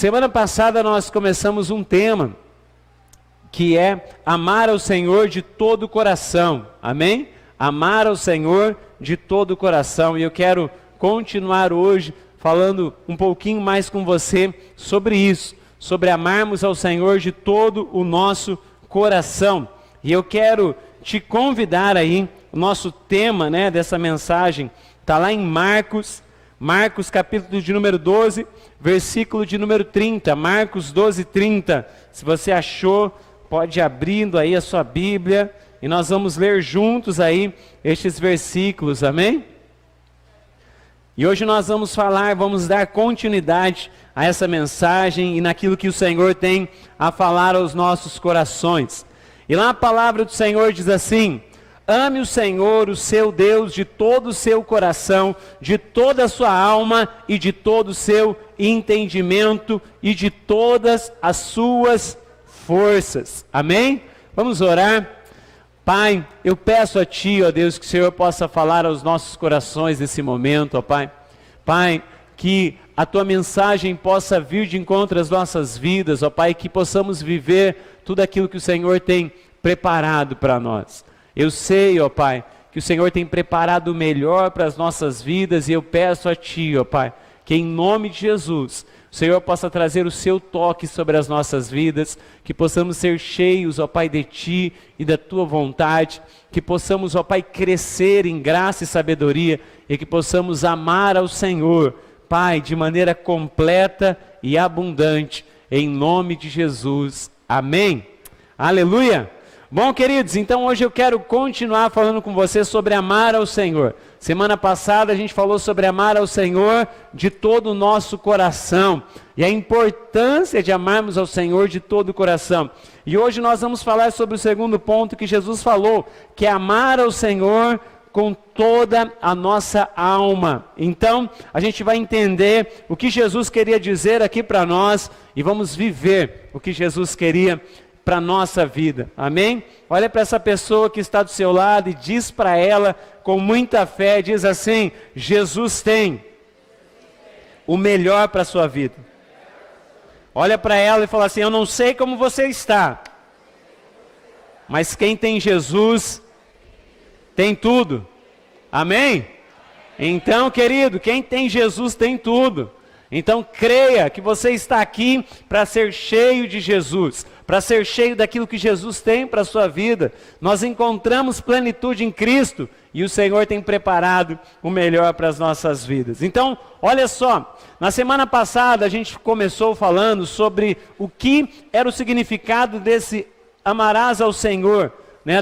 Semana passada nós começamos um tema que é amar ao Senhor de todo o coração, amém? Amar ao Senhor de todo o coração, e eu quero continuar hoje falando um pouquinho mais com você sobre isso, sobre amarmos ao Senhor de todo o nosso coração. E eu quero te convidar aí, o nosso tema, dessa mensagem está lá em Marcos capítulo de número 12, versículo de número 30, Marcos 12, 30. Se você achou, pode ir abrindo aí a sua Bíblia e nós vamos ler juntos aí estes versículos, amém? E hoje nós vamos dar continuidade a essa mensagem e naquilo que o Senhor tem a falar aos nossos corações. E lá a palavra do Senhor diz assim: ame o Senhor, o seu Deus, de todo o seu coração, de toda a sua alma e de todo o seu entendimento e de todas as suas forças. Amém? Vamos orar. Pai, eu peço a Ti, ó Deus, que o Senhor possa falar aos nossos corações nesse momento, ó Pai. Pai, que a Tua mensagem possa vir de encontro às nossas vidas, ó Pai, que possamos viver tudo aquilo que o Senhor tem preparado para nós. Eu sei, ó Pai, que o Senhor tem preparado o melhor para as nossas vidas, e eu peço a Ti, ó Pai, que em nome de Jesus, o Senhor possa trazer o Seu toque sobre as nossas vidas, que possamos ser cheios, ó Pai, de Ti e da Tua vontade, que possamos, ó Pai, crescer em graça e sabedoria, e que possamos amar ao Senhor, Pai, de maneira completa e abundante, em nome de Jesus. Amém. Aleluia. Bom, queridos, então hoje eu quero continuar falando com você sobre amar ao Senhor. Semana passada a gente falou sobre amar ao Senhor de todo o nosso coração e a importância de amarmos ao Senhor de todo o coração. E hoje nós vamos falar sobre o segundo ponto que Jesus falou, que é amar ao Senhor com toda a nossa alma. Então, a gente vai entender o que Jesus queria dizer aqui para nós e vamos viver o que Jesus queria para a nossa vida, amém? Olha para essa pessoa que está do seu lado e diz para ela com muita fé, diz assim: Jesus tem o melhor para a sua vida. Olha para ela e fala assim: eu não sei como você está, mas quem tem Jesus tem tudo, amém? Então, querido, quem tem Jesus tem tudo. Então creia que você está aqui para ser cheio de Jesus, para ser cheio daquilo que Jesus tem para a sua vida. Nós encontramos plenitude em Cristo e o Senhor tem preparado o melhor para as nossas vidas. Então, olha só, na semana passada a gente começou falando sobre o que era o significado desse amarás ao Senhor,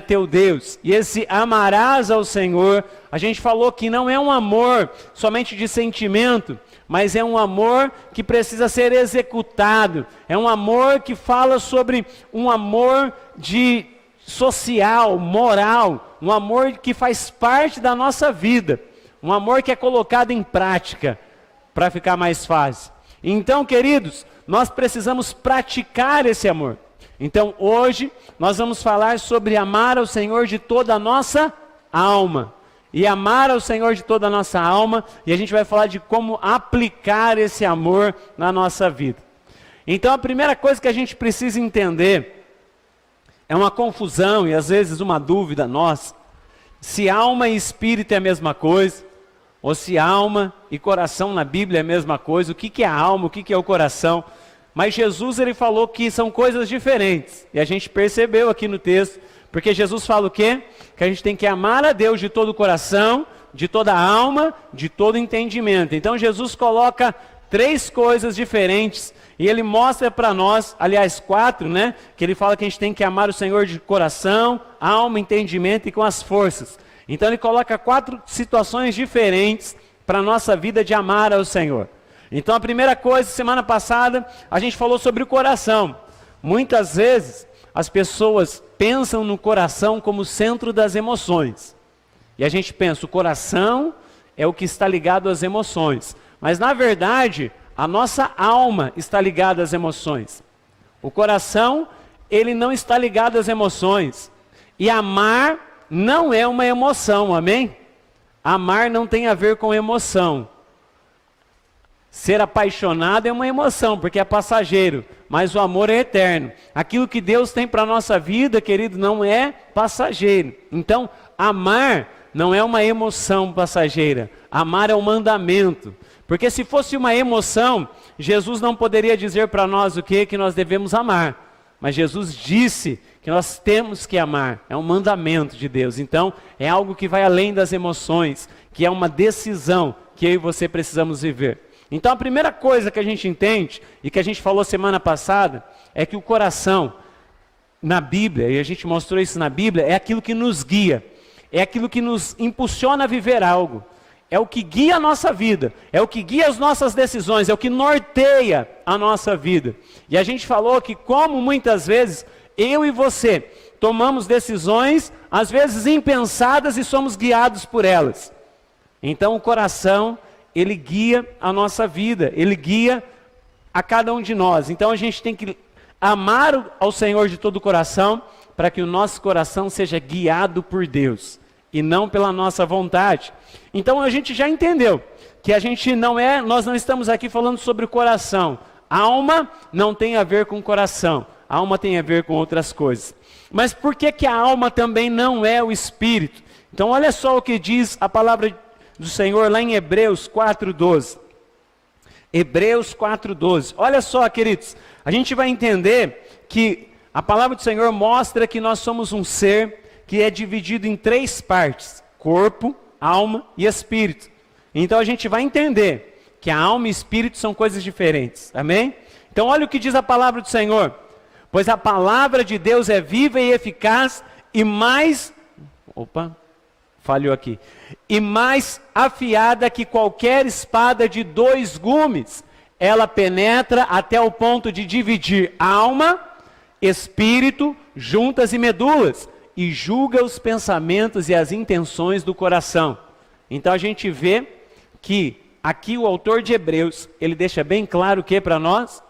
teu Deus. E esse amarás ao Senhor, a gente falou que não é um amor somente de sentimento, mas é um amor que precisa ser executado. É um amor que fala sobre um amor de social, moral, um amor que faz parte da nossa vida, um amor que é colocado em prática, para ficar mais fácil. Então, queridos, nós precisamos praticar esse amor. Então, hoje, nós vamos falar sobre amar ao Senhor de toda a nossa alma. E amar ao Senhor de toda a nossa alma, e a gente vai falar de como aplicar esse amor na nossa vida. Então a primeira coisa que a gente precisa entender, é uma confusão e às vezes uma dúvida nossa, se alma e espírito é a mesma coisa, ou se alma e coração na Bíblia é a mesma coisa, o que é a alma, o que é o coração. Mas Jesus ele falou que são coisas diferentes, e a gente percebeu aqui no texto, porque Jesus fala o quê? Que a gente tem que amar a Deus de todo o coração, de toda a alma, de todo o entendimento. Então Jesus coloca 3 coisas diferentes, e Ele mostra para nós, aliás 4, que Ele fala que a gente tem que amar o Senhor de coração, alma, entendimento e com as forças. Então Ele coloca 4 situações diferentes para a nossa vida de amar ao Senhor. Então a primeira coisa, semana passada, a gente falou sobre o coração. Muitas vezes as pessoas pensam no coração como centro das emoções. E a gente pensa, o coração é o que está ligado às emoções. Mas na verdade, a nossa alma está ligada às emoções. O coração, ele não está ligado às emoções. E amar não é uma emoção, amém? Amar não tem a ver com emoção. Ser apaixonado é uma emoção, porque é passageiro, mas o amor é eterno. Aquilo que Deus tem para a nossa vida, querido, não é passageiro. Então, amar não é uma emoção passageira. Amar é um mandamento. Porque se fosse uma emoção, Jesus não poderia dizer para nós o que nós devemos amar. Mas Jesus disse que nós temos que amar. É um mandamento de Deus. Então, é algo que vai além das emoções, que é uma decisão que eu e você precisamos viver. Então, a primeira coisa que a gente entende, e que a gente falou semana passada, é que o coração, na Bíblia, e a gente mostrou isso na Bíblia, é aquilo que nos guia. É aquilo que nos impulsiona a viver algo. É o que guia a nossa vida, é o que guia as nossas decisões, é o que norteia a nossa vida. E a gente falou que como muitas vezes eu e você tomamos decisões, às vezes impensadas, e somos guiados por elas. Então o coração, ele guia a nossa vida, ele guia a cada um de nós. Então a gente tem que amar ao Senhor de todo o coração, para que o nosso coração seja guiado por Deus e não pela nossa vontade. Então a gente já entendeu que nós não estamos aqui falando sobre o coração. Alma não tem a ver com o coração, alma tem a ver com outras coisas. Mas por que a alma também não é o espírito? Então olha só o que diz a palavra do Senhor lá em Hebreus 4:12. Hebreus 4:12. Olha só, queridos, a gente vai entender que a palavra do Senhor mostra que nós somos um ser que é dividido em 3 partes: corpo, alma e espírito. Então a gente vai entender que a alma e espírito são coisas diferentes, amém? Então olha o que diz a palavra do Senhor: pois a palavra de Deus é viva e eficaz e mais, e mais afiada que qualquer espada de 2 gumes. Ela penetra até o ponto de dividir alma, espírito, juntas e medulas, e julga os pensamentos e as intenções do coração. Então a gente vê que aqui o autor de Hebreus, ele deixa bem claro o que para nós?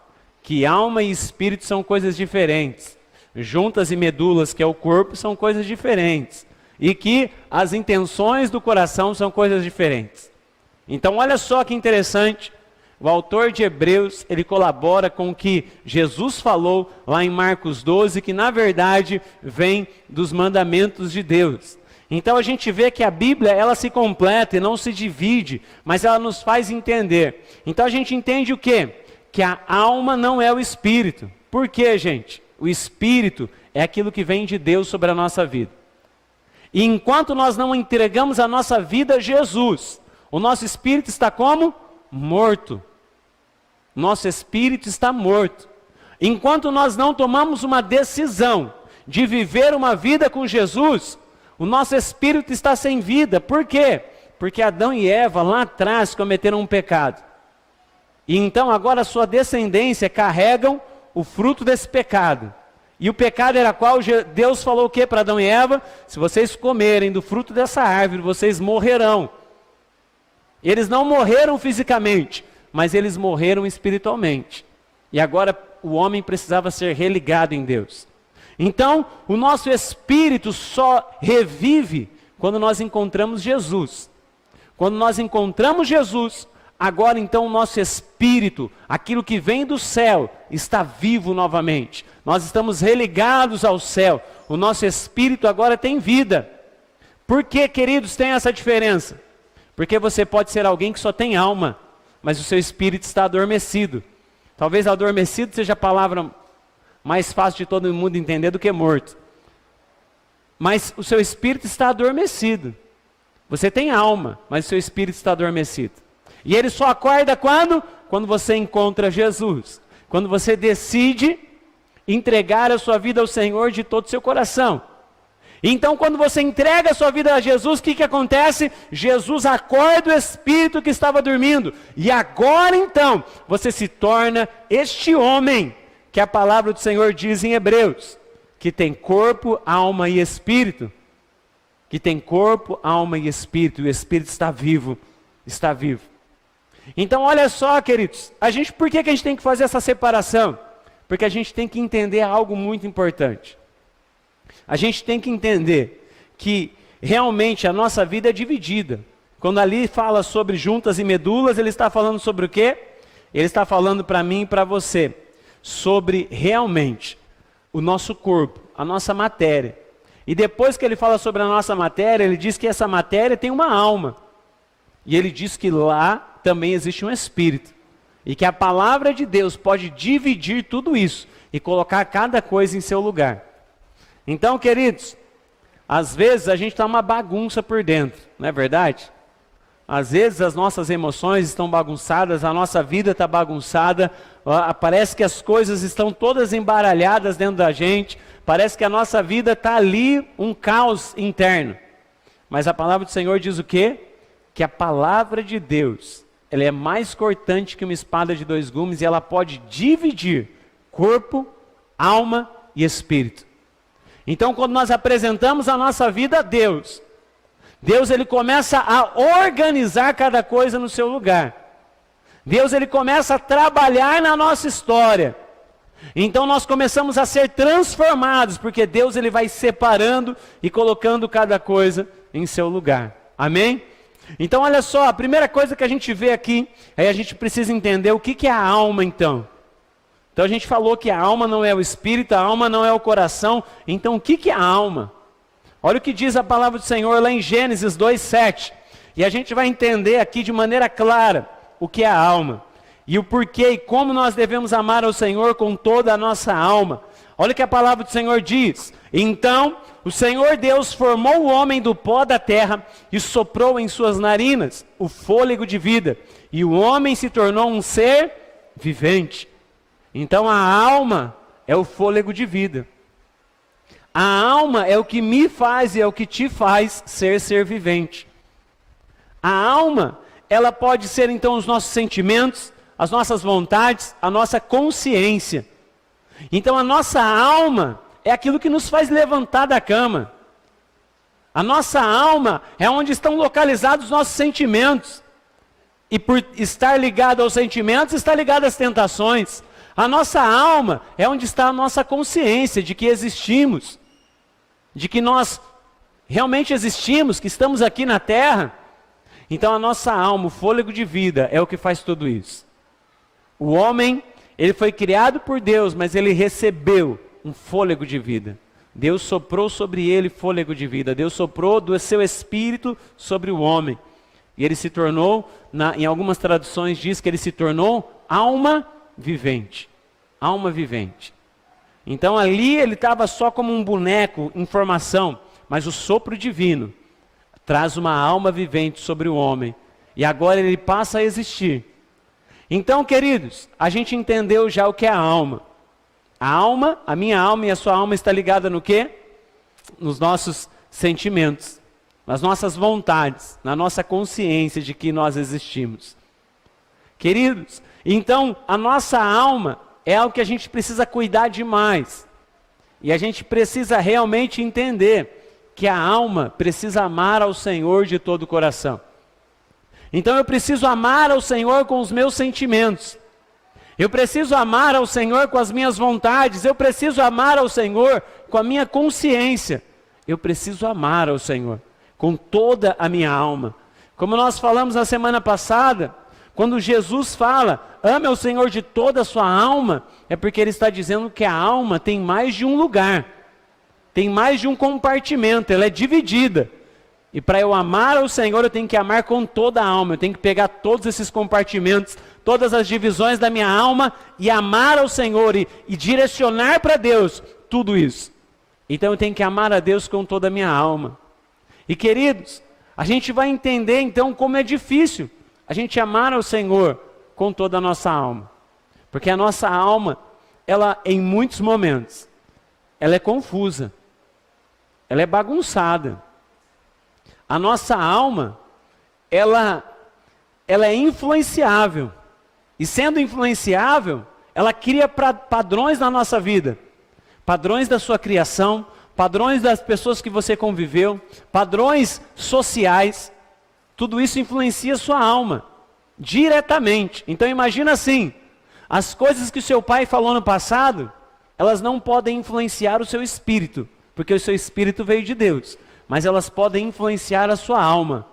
Que alma e espírito são coisas diferentes. Juntas e medulas, que é o corpo, são coisas diferentes. E que as intenções do coração são coisas diferentes. Então olha só que interessante. O autor de Hebreus, ele colabora com o que Jesus falou lá em Marcos 12, que na verdade vem dos mandamentos de Deus. Então a gente vê que a Bíblia, ela se completa e não se divide, mas ela nos faz entender. Então a gente entende o quê? Que a alma não é o espírito. Por quê, gente? O espírito é aquilo que vem de Deus sobre a nossa vida. E enquanto nós não entregamos a nossa vida a Jesus, o nosso espírito está como? Morto. Nosso espírito está morto. Enquanto nós não tomamos uma decisão de viver uma vida com Jesus, o nosso espírito está sem vida. Por quê? Porque Adão e Eva lá atrás cometeram um pecado. E então agora a sua descendência carregam o fruto desse pecado. E o pecado era qual? Deus falou o que para Adão e Eva? Se vocês comerem do fruto dessa árvore, vocês morrerão. Eles não morreram fisicamente, mas eles morreram espiritualmente. E agora o homem precisava ser religado em Deus. Então, o nosso espírito só revive quando nós encontramos Jesus. Quando nós encontramos Jesus, agora então o nosso espírito, aquilo que vem do céu, está vivo novamente. Nós estamos religados ao céu. O nosso espírito agora tem vida. Por que, queridos, tem essa diferença? Porque você pode ser alguém que só tem alma, mas o seu espírito está adormecido. Talvez adormecido seja a palavra mais fácil de todo mundo entender do que morto. Mas o seu espírito está adormecido. Você tem alma, mas o seu espírito está adormecido. E ele só acorda quando? Quando você encontra Jesus. Quando você decide entregar a sua vida ao Senhor de todo o seu coração. Então quando você entrega a sua vida a Jesus, o que acontece? Jesus acorda o espírito que estava dormindo. E agora então, você se torna este homem que a palavra do Senhor diz em Hebreus, que tem corpo, alma e espírito. Que tem corpo, alma e espírito. E o espírito está vivo. Está vivo. Então olha só, queridos, por que a gente tem que fazer essa separação? Porque a gente tem que entender algo muito importante. A gente tem que entender que realmente a nossa vida é dividida. Quando ali fala sobre juntas e medulas, ele está falando sobre o quê? Ele está falando para mim e para você sobre realmente o nosso corpo, a nossa matéria. E depois que ele fala sobre a nossa matéria, ele diz que essa matéria tem uma alma. E ele diz que lá também existe um espírito. E que a palavra de Deus pode dividir tudo isso e colocar cada coisa em seu lugar. Então, queridos, às vezes a gente está uma bagunça por dentro, não é verdade? Às vezes as nossas emoções estão bagunçadas, a nossa vida está bagunçada, parece que as coisas estão todas embaralhadas dentro da gente, parece que a nossa vida está ali um caos interno. Mas a palavra do Senhor diz o quê? Que a palavra de Deus, ela é mais cortante que uma espada de 2 gumes e ela pode dividir corpo, alma e espírito. Então, quando nós apresentamos a nossa vida a Deus, Deus ele começa a organizar cada coisa no seu lugar. Deus ele começa a trabalhar na nossa história. Então nós começamos a ser transformados, porque Deus ele vai separando e colocando cada coisa em seu lugar. Amém? Então olha só, a primeira coisa que a gente vê aqui, aí a gente precisa entender o que é a alma então. Então a gente falou que a alma não é o espírito, a alma não é o coração. Então o que é a alma? Olha o que diz a palavra do Senhor lá em Gênesis 2:7. E a gente vai entender aqui de maneira clara o que é a alma. E o porquê e como nós devemos amar ao Senhor com toda a nossa alma. Olha o que a palavra do Senhor diz. Então o Senhor Deus formou o homem do pó da terra e soprou em suas narinas o fôlego de vida. E o homem se tornou um ser vivente. Então a alma é o fôlego de vida. A alma é o que me faz e é o que te faz ser vivente. A alma, ela pode ser então os nossos sentimentos, as nossas vontades, a nossa consciência. Então a nossa alma é aquilo que nos faz levantar da cama. A nossa alma é onde estão localizados os nossos sentimentos. E por estar ligado aos sentimentos, está ligado às tentações. A nossa alma é onde está a nossa consciência de que existimos, de que nós realmente existimos, que estamos aqui na terra. Então a nossa alma, o fôlego de vida, é o que faz tudo isso. O homem, ele foi criado por Deus, mas ele recebeu um fôlego de vida. Deus soprou sobre ele fôlego de vida. Deus soprou do seu espírito sobre o homem. E ele se tornou, em algumas traduções diz que ele se tornou alma vivente. Alma vivente. Então ali ele estava só como um boneco em formação, mas o sopro divino traz uma alma vivente sobre o homem. E agora ele passa a existir. Então, queridos, a gente entendeu já o que é a alma. A alma, a minha alma e a sua alma está ligada no quê? Nos nossos sentimentos, nas nossas vontades, na nossa consciência de que nós existimos. Queridos, então a nossa alma é algo que a gente precisa cuidar demais. E a gente precisa realmente entender que a alma precisa amar ao Senhor de todo o coração. Então eu preciso amar ao Senhor com os meus sentimentos. Eu preciso amar ao Senhor com as minhas vontades. Eu preciso amar ao Senhor com a minha consciência. Eu preciso amar ao Senhor com toda a minha alma. Como nós falamos na semana passada, quando Jesus fala, ame ao Senhor de toda a sua alma, é porque ele está dizendo que a alma tem mais de um lugar, tem mais de um compartimento, ela é dividida. E para eu amar ao Senhor, eu tenho que amar com toda a alma, eu tenho que pegar todos esses compartimentos, todas as divisões da minha alma e amar ao Senhor e direcionar para Deus tudo isso. Então eu tenho que amar a Deus com toda a minha alma. E queridos, a gente vai entender então como é difícil a gente amar ao Senhor com toda a nossa alma. Porque a nossa alma, ela em muitos momentos, ela é confusa, ela é bagunçada. A nossa alma, ela é influenciável. E sendo influenciável, ela cria padrões na nossa vida. Padrões da sua criação, padrões das pessoas que você conviveu, padrões sociais. Tudo isso influencia a sua alma, diretamente. Então imagina assim, as coisas que o seu pai falou no passado, elas não podem influenciar o seu espírito, porque o seu espírito veio de Deus. Mas elas podem influenciar a sua alma.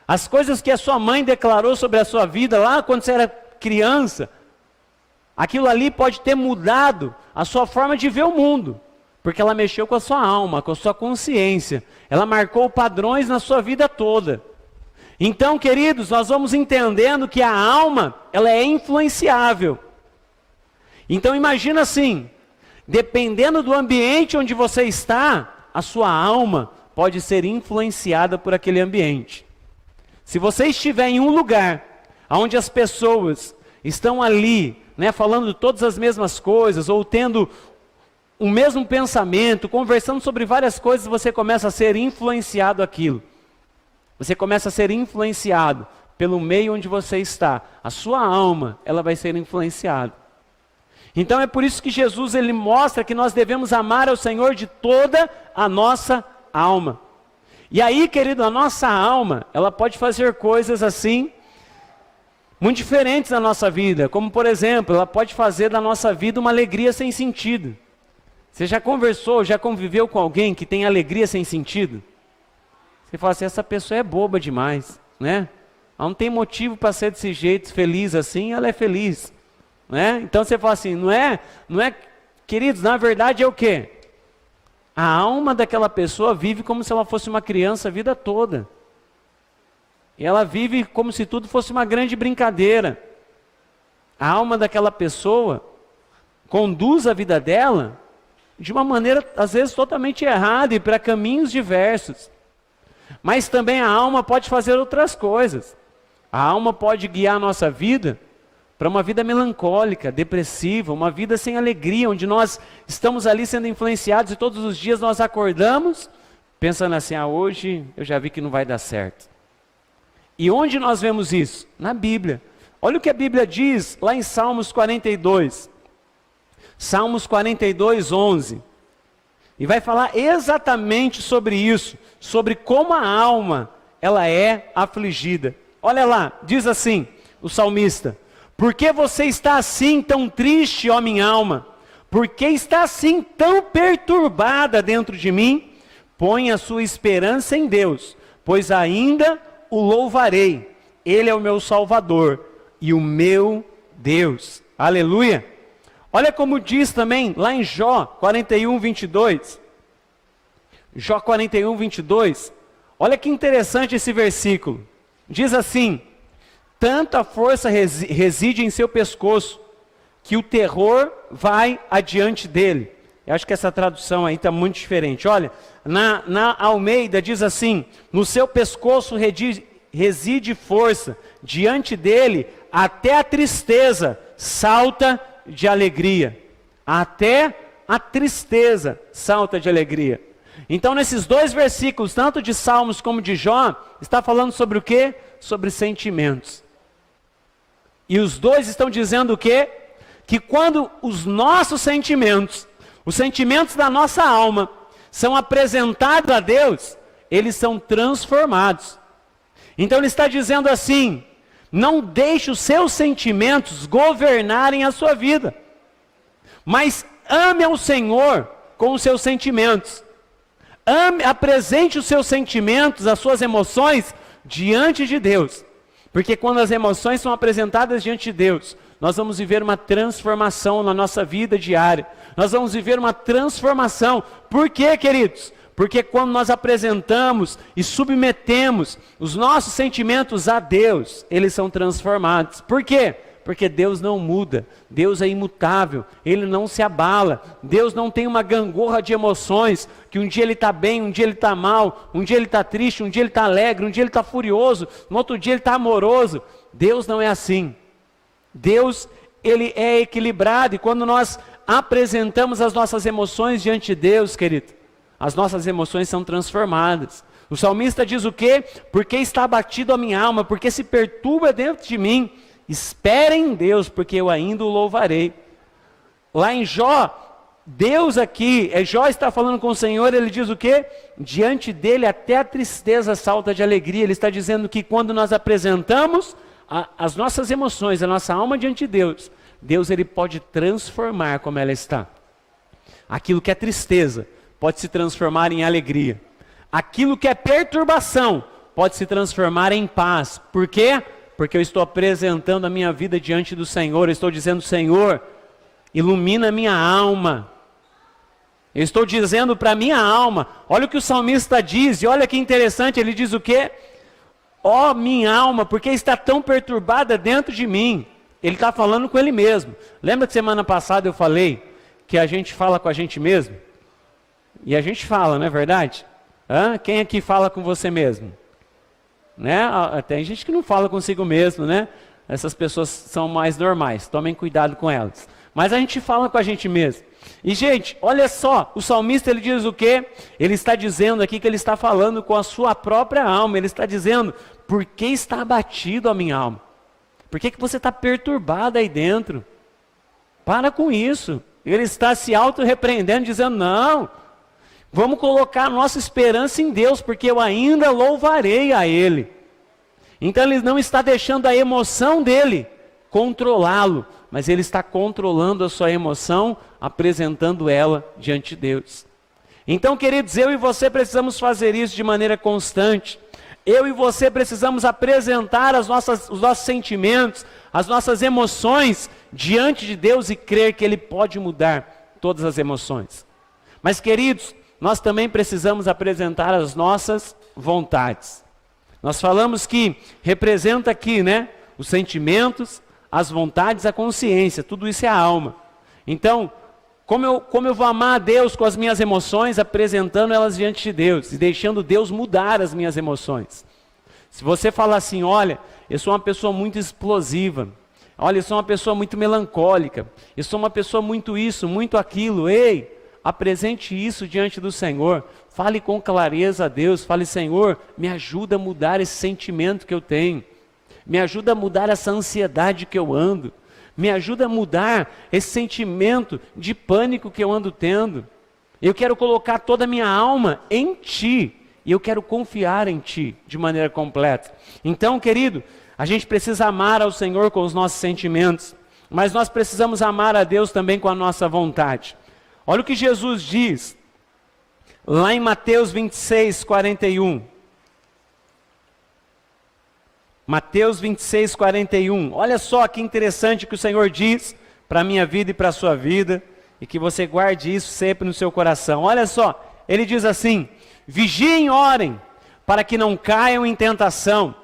As coisas que a sua mãe declarou sobre a sua vida lá quando você era criança, aquilo ali pode ter mudado a sua forma de ver o mundo, porque ela mexeu com a sua alma, com a sua consciência, ela marcou padrões na sua vida toda. Então, queridos, nós vamos entendendo que a alma, ela é influenciável. Então imagina assim, dependendo do ambiente onde você está, a sua alma pode ser influenciada por aquele ambiente. Se você estiver em um lugar onde as pessoas estão ali, falando todas as mesmas coisas, ou tendo o mesmo pensamento, conversando sobre várias coisas, você começa a ser influenciado aquilo. Você começa a ser influenciado pelo meio onde você está. A sua alma, ela vai ser influenciada. Então é por isso que Jesus, ele mostra que nós devemos amar ao Senhor de toda a nossa alma. E aí, querido, a nossa alma, ela pode fazer coisas assim, muito diferentes na nossa vida. Como, por exemplo, ela pode fazer da nossa vida uma alegria sem sentido. Você já conversou, já conviveu com alguém que tem alegria sem sentido? Você fala assim, essa pessoa é boba demais, né? Ela não tem motivo para ser desse jeito, feliz assim, ela é feliz, né? Então você fala assim, não é, queridos, na verdade é o quê? A alma daquela pessoa vive como se ela fosse uma criança a vida toda. E ela vive como se tudo fosse uma grande brincadeira. A alma daquela pessoa conduz a vida dela de uma maneira, às vezes, totalmente errada e para caminhos diversos. Mas também a alma pode fazer outras coisas. A alma pode guiar a nossa vida para uma vida melancólica, depressiva, uma vida sem alegria, onde nós estamos ali sendo influenciados e todos os dias nós acordamos pensando assim, hoje eu já vi que não vai dar certo. E onde nós vemos isso? Na Bíblia. Olha o que a Bíblia diz lá em Salmos 42. Salmos 42, 11. E vai falar exatamente sobre isso, sobre como a alma, ela é afligida. Olha lá, diz assim, o salmista: por que você está assim tão triste, ó minha alma? Por que está assim tão perturbada dentro de mim? Põe a sua esperança em Deus, pois ainda o louvarei. Ele é o meu Salvador e o meu Deus. Aleluia! Olha como diz também lá em Jó 41, 22. Jó 41, 22. Olha que interessante esse versículo. Diz assim: tanta força reside em seu pescoço, que o terror vai adiante dele. Eu acho que essa tradução aí está muito diferente. Olha, na Almeida diz assim: no seu pescoço reside força, diante dele até a tristeza salta de alegria. Até a tristeza salta de alegria. Então nesses dois versículos, tanto de Salmos como de Jó, está falando sobre o quê? Sobre sentimentos. E os dois estão dizendo o quê? Que quando os nossos sentimentos, os sentimentos da nossa alma, são apresentados a Deus, eles são transformados. Então ele está dizendo assim: não deixe os seus sentimentos governarem a sua vida, mas ame ao Senhor com os seus sentimentos. Apresente os seus sentimentos, as suas emoções diante de Deus. Porque quando as emoções são apresentadas diante de Deus, nós vamos viver uma transformação na nossa vida diária. Nós vamos viver uma transformação. Por quê, queridos? Porque quando nós apresentamos e submetemos os nossos sentimentos a Deus, eles são transformados. Por quê? Porque Deus não muda, Deus é imutável, Ele não se abala, Deus não tem uma gangorra de emoções, que um dia Ele está bem, um dia Ele está mal, um dia Ele está triste, um dia Ele está alegre, um dia Ele está furioso, no outro dia Ele está amoroso. Deus não é assim. Deus, Ele é equilibrado, e quando nós apresentamos as nossas emoções diante de Deus, querido, as nossas emoções são transformadas. O salmista diz o quê? Porque está abatido a minha alma, porque se perturba dentro de mim. Espere em Deus, porque eu ainda o louvarei. Lá em Jó, Deus aqui, Jó está falando com o Senhor, ele diz o quê? Diante dele até a tristeza salta de alegria. Ele está dizendo que quando nós apresentamos as nossas emoções, a nossa alma diante de Deus, Deus ele pode transformar como ela está. Aquilo que é tristeza pode se transformar em alegria. Aquilo que é perturbação pode se transformar em paz. Por quê? Porque eu estou apresentando a minha vida diante do Senhor. Eu estou dizendo, Senhor, ilumina a minha alma. Eu estou dizendo para a minha alma, olha o que o salmista diz, e olha que interessante, ele diz o quê? Ó minha alma, porque está tão perturbada dentro de mim. Ele está falando com ele mesmo. Lembra que semana passada eu falei que a gente fala com a gente mesmo? E a gente fala, não é verdade? Quem aqui fala com você mesmo? Né? Tem gente que não fala consigo mesmo, né? Essas pessoas são mais normais, tomem cuidado com elas. Mas a gente fala com a gente mesmo. E gente, olha só, o salmista ele diz o quê? Ele está dizendo aqui que ele está falando com a sua própria alma. Ele está dizendo, por que está abatido a minha alma? Por que você está perturbado aí dentro? Para com isso. Ele está se auto-repreendendo, dizendo, não, vamos colocar a nossa esperança em Deus, porque eu ainda louvarei a Ele. Então ele não está deixando a emoção dele controlá-lo, mas ele está controlando a sua emoção, apresentando ela diante de Deus. Então, queridos, eu e você precisamos fazer isso de maneira constante. Eu e você precisamos apresentar os nossos sentimentos, as nossas emoções diante de Deus e crer que Ele pode mudar todas as emoções. Mas, queridos, nós também precisamos apresentar as nossas vontades. Nós falamos que representa aqui, né, os sentimentos, as vontades, a consciência, tudo isso é a alma. Então, como eu vou amar a Deus com as minhas emoções, apresentando elas diante de Deus e deixando Deus mudar as minhas emoções. Se você falar assim, olha, eu sou uma pessoa muito explosiva, olha, eu sou uma pessoa muito melancólica, eu sou uma pessoa muito isso, muito aquilo, ei, apresente isso diante do Senhor, fale com clareza a Deus, fale, Senhor, me ajuda a mudar esse sentimento que eu tenho, me ajuda a mudar essa ansiedade que eu ando, me ajuda a mudar esse sentimento de pânico que eu ando tendo. Eu quero colocar toda a minha alma em Ti, e eu quero confiar em Ti de maneira completa. Então, querido, a gente precisa amar ao Senhor com os nossos sentimentos, mas nós precisamos amar a Deus também com a nossa vontade. Olha o que Jesus diz, lá em Mateus 26, 41. Mateus 26, 41. Olha só que interessante que o Senhor diz para a minha vida e para a sua vida, e que você guarde isso sempre no seu coração. Olha só, Ele diz assim, vigiem e orem, para que não caiam em tentação.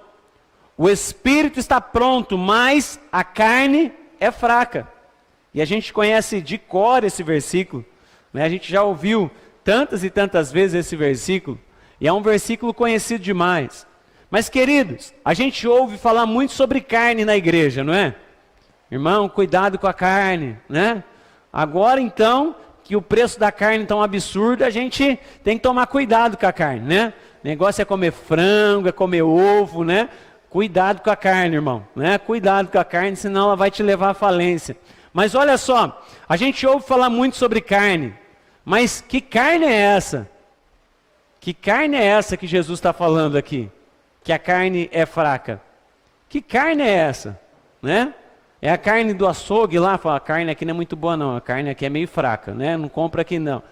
O espírito está pronto, mas a carne é fraca. E a gente conhece de cor esse versículo, né? A gente já ouviu tantas e tantas vezes esse versículo, e é um versículo conhecido demais. Mas, queridos, a gente ouve falar muito sobre carne na igreja, não é? Irmão, cuidado com a carne, né? Agora, então, que o preço da carne é tão absurdo, a gente tem que tomar cuidado com a carne, né? O negócio é comer frango, é comer ovo, né? Cuidado com a carne, irmão, né? Cuidado com a carne, senão ela vai te levar à falência. Mas olha só, a gente ouve falar muito sobre carne, mas que carne é essa? Que carne é essa que Jesus está falando aqui? Que a carne é fraca. Que carne é essa? Né? É a carne do açougue lá, fala, a carne aqui não é muito boa não, a carne aqui é meio fraca, né? Não compra aqui não.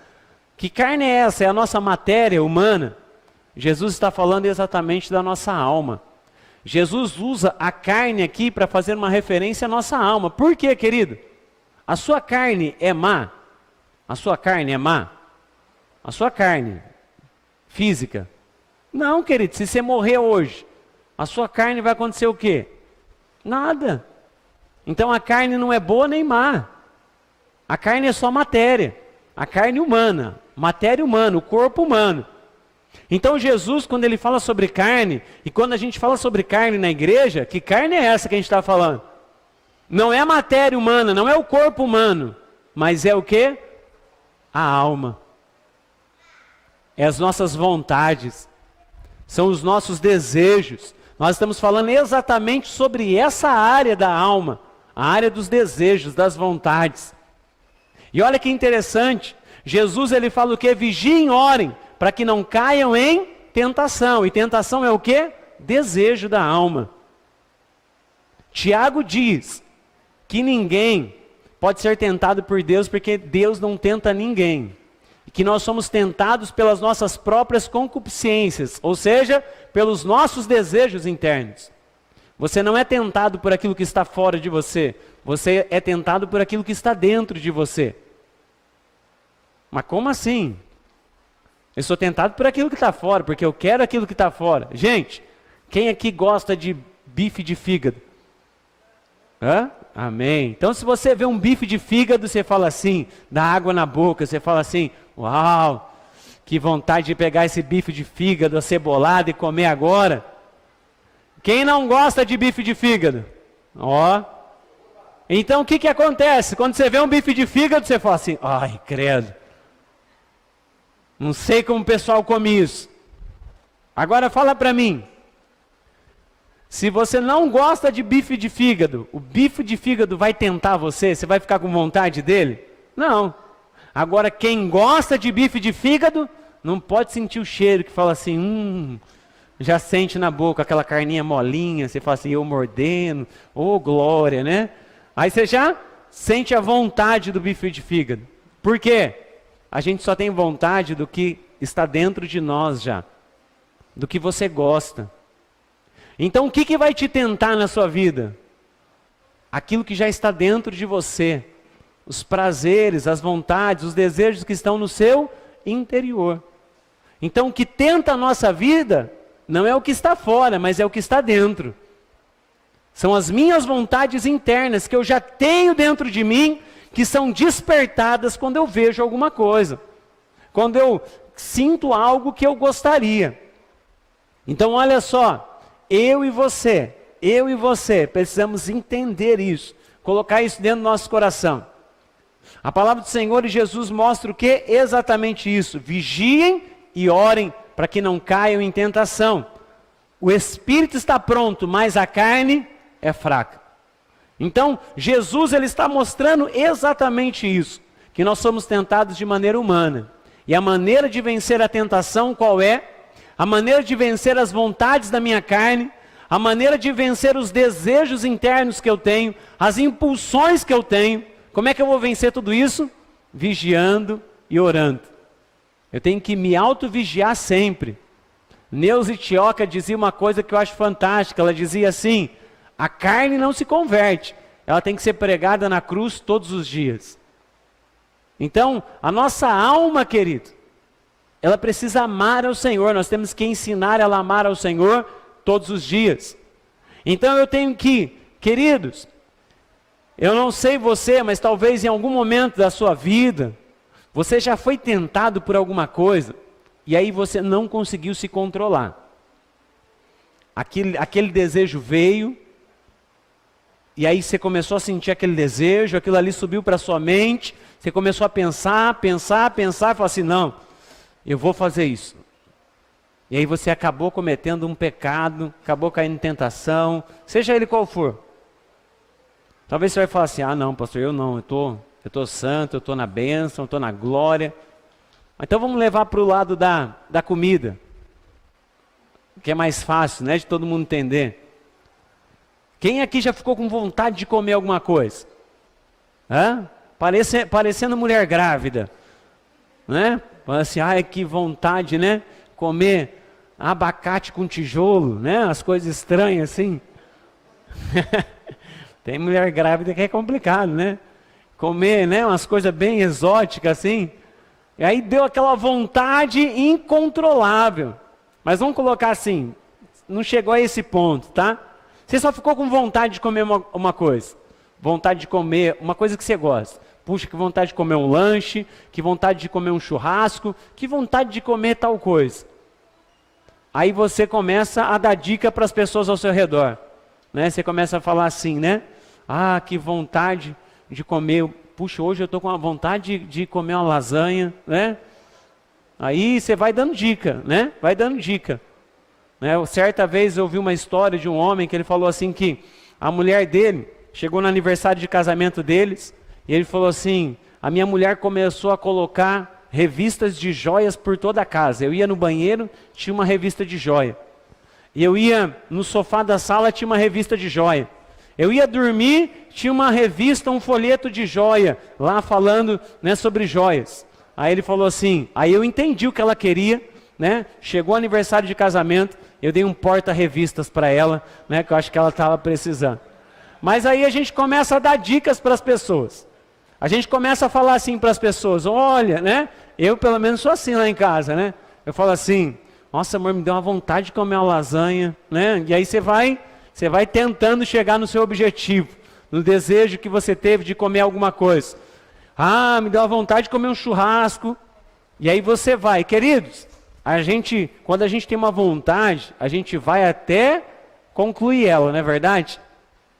Que carne é essa? É a nossa matéria humana. Jesus está falando exatamente da nossa alma. Jesus usa a carne aqui para fazer uma referência à nossa alma. Por quê, querido? A sua carne é má? A sua carne é má? A sua carne física? Não, querido, se você morrer hoje, a sua carne vai acontecer o quê? Nada. Então a carne não é boa nem má. A carne é só matéria. A carne humana, matéria humana, o corpo humano. Então Jesus, quando ele fala sobre carne, e quando a gente fala sobre carne na igreja, que carne é essa que a gente está falando? Não é a matéria humana, não é o corpo humano, mas é o quê? A alma. É as nossas vontades. São os nossos desejos. Nós estamos falando exatamente sobre essa área da alma, a área dos desejos, das vontades. E olha que interessante, Jesus ele fala o quê? Vigiem e orem, para que não caiam em tentação. E tentação é o quê? Desejo da alma. Tiago diz que ninguém pode ser tentado por Deus, porque Deus não tenta ninguém. Que nós somos tentados pelas nossas próprias concupiscências, ou seja, pelos nossos desejos internos. Você não é tentado por aquilo que está fora de você. Você é tentado por aquilo que está dentro de você. Mas como assim? Eu sou tentado por aquilo que está fora, porque eu quero aquilo que está fora. Gente, quem aqui gosta de bife de fígado? Hã? Amém. Então se você vê um bife de fígado, você fala assim, dá água na boca, você fala assim, uau, que vontade de pegar esse bife de fígado acebolado e comer agora. Quem não gosta de bife de fígado? Ó. Então o que acontece? Quando você vê um bife de fígado, você fala assim, ai, credo. Não sei como o pessoal come isso. Agora fala para mim. Se você não gosta de bife de fígado, o bife de fígado vai tentar você? Você vai ficar com vontade dele? Não. Agora quem gosta de bife de fígado, não pode sentir o cheiro que fala assim, já sente na boca aquela carninha molinha, você fala assim, eu mordendo, ô glória, né? Aí você já sente a vontade do bife de fígado. Por quê? A gente só tem vontade do que está dentro de nós já, do que você gosta. Então o que vai te tentar na sua vida? Aquilo que já está dentro de você, os prazeres, as vontades, os desejos que estão no seu interior. Então o que tenta a nossa vida não é o que está fora, mas é o que está dentro. São as minhas vontades internas que eu já tenho dentro de mim, que são despertadas quando eu vejo alguma coisa, quando eu sinto algo que eu gostaria. Então olha só, eu e você precisamos entender isso, colocar isso dentro do nosso coração. A palavra do Senhor e Jesus mostra o que? Exatamente isso. Vigiem e orem para que não caiam em tentação. O espírito está pronto, mas a carne é fraca. Então, Jesus ele está mostrando exatamente isso, que nós somos tentados de maneira humana. E a maneira de vencer a tentação qual é? A maneira de vencer as vontades da minha carne, a maneira de vencer os desejos internos que eu tenho, as impulsões que eu tenho. Como é que eu vou vencer tudo isso? Vigiando e orando. Eu tenho que me auto-vigiar sempre. Neuza Tioca dizia uma coisa que eu acho fantástica. Ela dizia assim, a carne não se converte, ela tem que ser pregada na cruz todos os dias. Então, a nossa alma, querido, ela precisa amar ao Senhor. Nós temos que ensinar ela a amar ao Senhor todos os dias. Então eu tenho que, queridos, eu não sei você, mas talvez em algum momento da sua vida, você já foi tentado por alguma coisa, e aí você não conseguiu se controlar. Aquele desejo veio, e aí você começou a sentir aquele desejo, aquilo ali subiu para a sua mente, você começou a pensar, e falar assim, não, eu vou fazer isso. E aí você acabou cometendo um pecado, acabou caindo em tentação, seja ele qual for. Talvez você vai falar assim, não pastor, eu não, eu estou santo, eu estou na bênção, eu estou na glória. Então vamos levar para o lado da comida, que é mais fácil, né, de todo mundo entender. Quem aqui já ficou com vontade de comer alguma coisa? Parecendo mulher grávida, né? Fala assim, que vontade, né? Comer abacate com tijolo, né? As coisas estranhas assim. Tem mulher grávida que é complicado, né? Comer, né? Umas coisas bem exóticas assim. E aí deu aquela vontade incontrolável. Mas vamos colocar assim, não chegou a esse ponto, tá? Você só ficou com vontade de comer uma coisa. Vontade de comer uma coisa que você gosta. Puxa, que vontade de comer um lanche, que vontade de comer um churrasco, que vontade de comer tal coisa. Aí você começa a dar dica para as pessoas ao seu redor. Né? Você começa a falar assim, né? Que vontade de comer. Puxa, hoje eu estou com uma vontade de comer uma lasanha, né? Aí você vai dando dica, né? Vai dando dica. Né? Certa vez eu ouvi uma história de um homem que ele falou assim que a mulher dele chegou no aniversário de casamento deles e ele falou assim, a minha mulher começou a colocar revistas de joias por toda a casa. Eu ia no banheiro, tinha uma revista de joia. E eu ia no sofá da sala, tinha uma revista de joia. Eu ia dormir, tinha uma revista, um folheto de joia, lá falando, né, sobre joias. Aí ele falou assim, aí eu entendi o que ela queria, né? Chegou o aniversário de casamento, eu dei um porta-revistas para ela, né, que eu acho que ela estava precisando. Mas aí a gente começa a dar dicas para as pessoas. A gente começa a falar assim para as pessoas, olha, né? Eu pelo menos sou assim lá em casa, né? Eu falo assim, nossa amor, me deu uma vontade de comer uma lasanha, né? E aí você vai tentando chegar no seu objetivo, no desejo que você teve de comer alguma coisa. Ah, me deu uma vontade de comer um churrasco. E aí você vai, queridos, quando a gente tem uma vontade, a gente vai até concluir ela, não é verdade?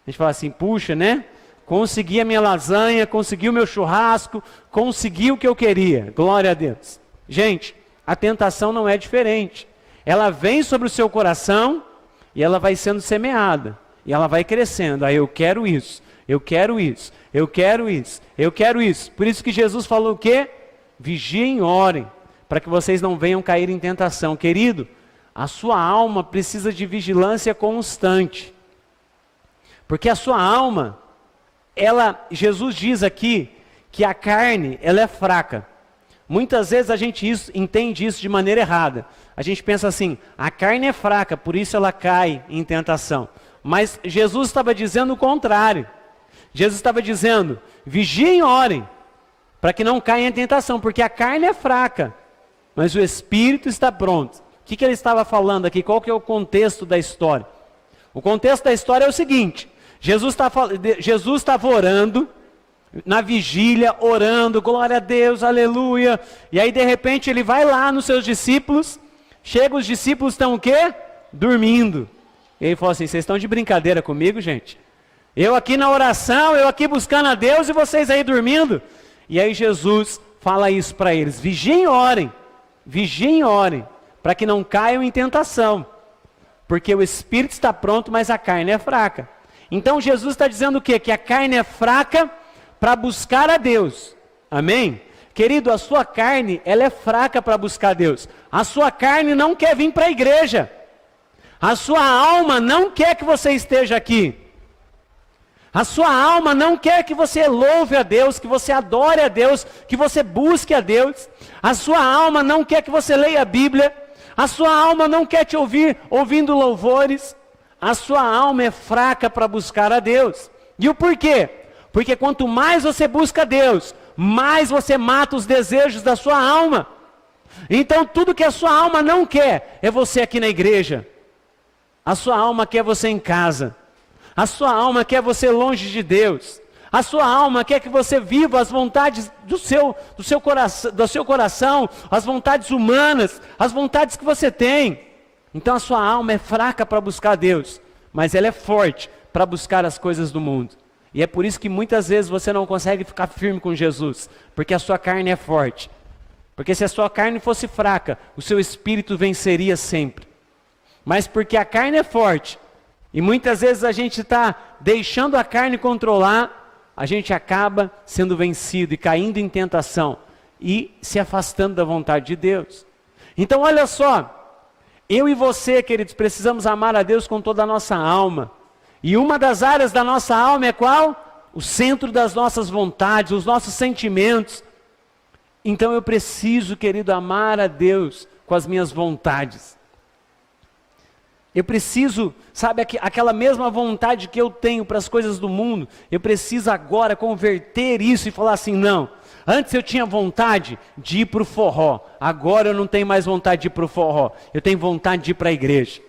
A gente fala assim, puxa, né? Consegui a minha lasanha, consegui o meu churrasco, consegui o que eu queria. Glória a Deus. Gente, a tentação não é diferente. Ela vem sobre o seu coração e ela vai sendo semeada. E ela vai crescendo. Aí eu quero isso, eu quero isso, eu quero isso, eu quero isso. Por isso que Jesus falou o quê? Vigiem e orem, para que vocês não venham cair em tentação. Querido, a sua alma precisa de vigilância constante. Porque a sua alma, Jesus diz aqui que a carne, ela é fraca. Muitas vezes a gente entende isso de maneira errada. A gente pensa assim, a carne é fraca, por isso ela cai em tentação. Mas Jesus estava dizendo o contrário. Jesus estava dizendo, vigiem e orem, para que não caia em tentação, porque a carne é fraca, mas o espírito está pronto. O que ele estava falando aqui? Qual que é o contexto da história? O contexto da história é o seguinte, Jesus estava orando, na vigília, orando, glória a Deus, aleluia. E aí de repente ele vai lá nos seus discípulos, chega, os discípulos estão o quê? Dormindo. E ele falou assim, vocês estão de brincadeira comigo, gente? Eu aqui na oração, eu aqui buscando a Deus e vocês aí dormindo? E aí Jesus fala isso para eles, vigiem e orem, para que não caiam em tentação. Porque o espírito está pronto, mas a carne é fraca. Então Jesus está dizendo o quê? Que a carne é fraca para buscar a Deus. Amém? Querido, a sua carne, ela é fraca para buscar a Deus. A sua carne não quer vir para a igreja. A sua alma não quer que você esteja aqui. A sua alma não quer que você louve a Deus, que você adore a Deus, que você busque a Deus. A sua alma não quer que você leia a Bíblia. A sua alma não quer te ouvir ouvindo louvores. A sua alma é fraca para buscar a Deus. E o porquê? Porque quanto mais você busca a Deus, mais você mata os desejos da sua alma. Então tudo que a sua alma não quer é você aqui na igreja. A sua alma quer você em casa. A sua alma quer você longe de Deus. A sua alma quer que você viva as vontades do seu coração, as vontades humanas, as vontades que você tem. Então a sua alma é fraca para buscar Deus, mas ela é forte para buscar as coisas do mundo. E é por isso que muitas vezes você não consegue ficar firme com Jesus, porque a sua carne é forte. Porque se a sua carne fosse fraca, o seu espírito venceria sempre. Mas porque a carne é forte, e muitas vezes a gente está deixando a carne controlar, a gente acaba sendo vencido e caindo em tentação e se afastando da vontade de Deus. Então olha só, eu e você, queridos, precisamos amar a Deus com toda a nossa alma. E uma das áreas da nossa alma é qual? O centro das nossas vontades, os nossos sentimentos. Então eu preciso, querido, amar a Deus com as minhas vontades. Eu preciso, sabe, aquela mesma vontade que eu tenho para as coisas do mundo, eu preciso agora converter isso e falar assim, não. Antes eu tinha vontade de ir para o forró, agora eu não tenho mais vontade de ir para o forró, eu tenho vontade de ir para a igreja.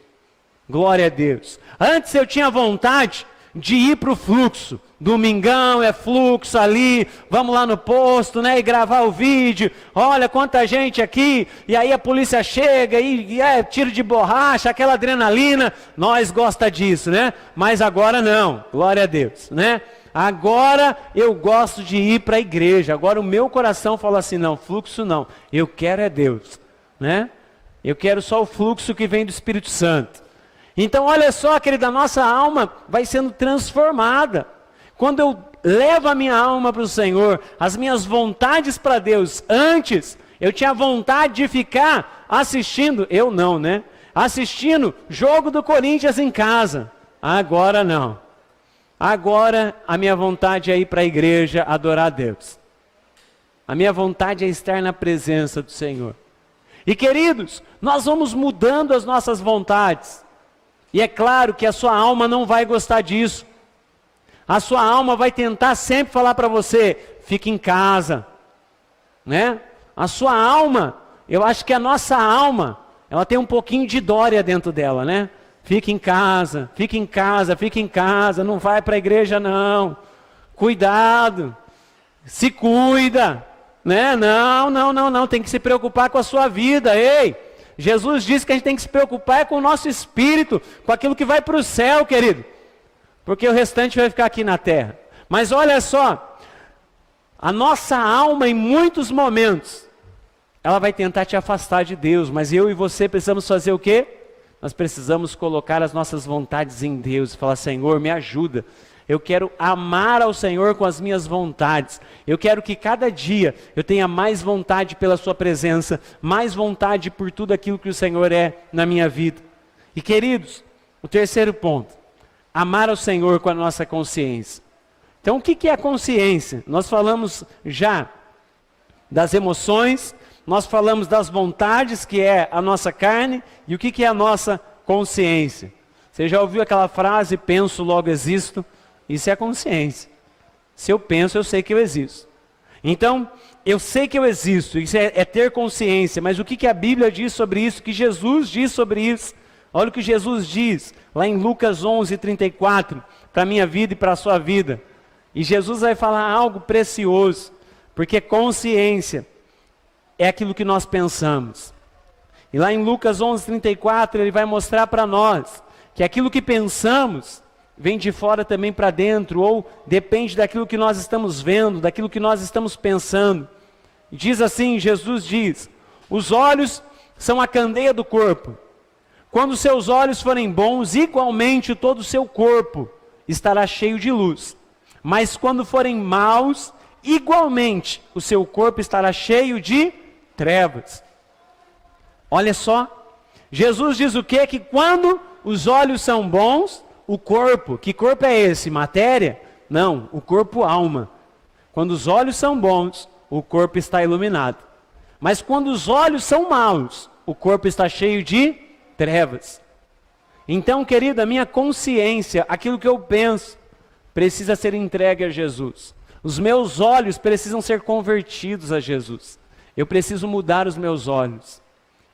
Glória a Deus. Antes eu tinha vontade de ir para o fluxo, domingão é fluxo ali, vamos lá no posto, né, e gravar o vídeo, olha quanta gente aqui, e aí a polícia chega, e é tiro de borracha, aquela adrenalina, nós gosta disso, né, mas agora não, glória a Deus, né. Agora eu gosto de ir para a igreja, agora o meu coração fala assim, não, fluxo não, eu quero é Deus, né? Eu quero só o fluxo que vem do Espírito Santo. Então olha só, querida, a nossa alma vai sendo transformada. Quando eu levo a minha alma para o Senhor, as minhas vontades para Deus, antes eu tinha vontade de ficar assistindo, eu não, né? Assistindo jogo do Corinthians em casa, agora não. Agora a minha vontade é ir para a igreja adorar a Deus. A minha vontade é estar na presença do Senhor. E queridos, nós vamos mudando as nossas vontades. E é claro que a sua alma não vai gostar disso. A sua alma vai tentar sempre falar para você, fique em casa, né? A sua alma, eu acho que a nossa alma, ela tem um pouquinho de Dória dentro dela, né? Fique em casa, fique em casa, fique em casa, não vai para a igreja não. Cuidado, se cuida, né? Não, tem que se preocupar com a sua vida, ei! Jesus disse que a gente tem que se preocupar com o nosso espírito, com aquilo que vai para o céu, querido. Porque o restante vai ficar aqui na terra. Mas olha só, a nossa alma em muitos momentos, ela vai tentar te afastar de Deus, mas eu e você precisamos fazer o quê? Nós precisamos colocar as nossas vontades em Deus e falar, Senhor, me ajuda. Eu quero amar ao Senhor com as minhas vontades. Eu quero que cada dia eu tenha mais vontade pela sua presença, mais vontade por tudo aquilo que o Senhor é na minha vida. E queridos, o terceiro ponto, amar ao Senhor com a nossa consciência. Então o que é a consciência? Nós falamos já das emoções, nós falamos das vontades, que é a nossa carne, e o que é a nossa consciência? Você já ouviu aquela frase, penso, logo existo? Isso é a consciência. Se eu penso, eu sei que eu existo. Então, eu sei que eu existo, isso é ter consciência, mas o que a Bíblia diz sobre isso, o que Jesus diz sobre isso? Olha o que Jesus diz, lá em Lucas 11:34, para a minha vida e para a sua vida. E Jesus vai falar algo precioso, porque consciência é aquilo que nós pensamos. E lá em Lucas 11:34, ele vai mostrar para nós que aquilo que pensamos vem de fora também para dentro, ou depende daquilo que nós estamos vendo, daquilo que nós estamos pensando. E diz assim, Jesus diz, os olhos são a candeia do corpo. Quando seus olhos forem bons, igualmente todo o seu corpo estará cheio de luz. Mas quando forem maus, igualmente o seu corpo estará cheio de trevas. Olha só, Jesus diz o quê? Que quando os olhos são bons, o corpo, que corpo é esse? Matéria? Não, o corpo alma. Quando os olhos são bons, o corpo está iluminado. Mas quando os olhos são maus, o corpo está cheio de trevas. Então, querido, a minha consciência, aquilo que eu penso, precisa ser entregue a Jesus. Os meus olhos precisam ser convertidos a Jesus. Eu preciso mudar os meus olhos.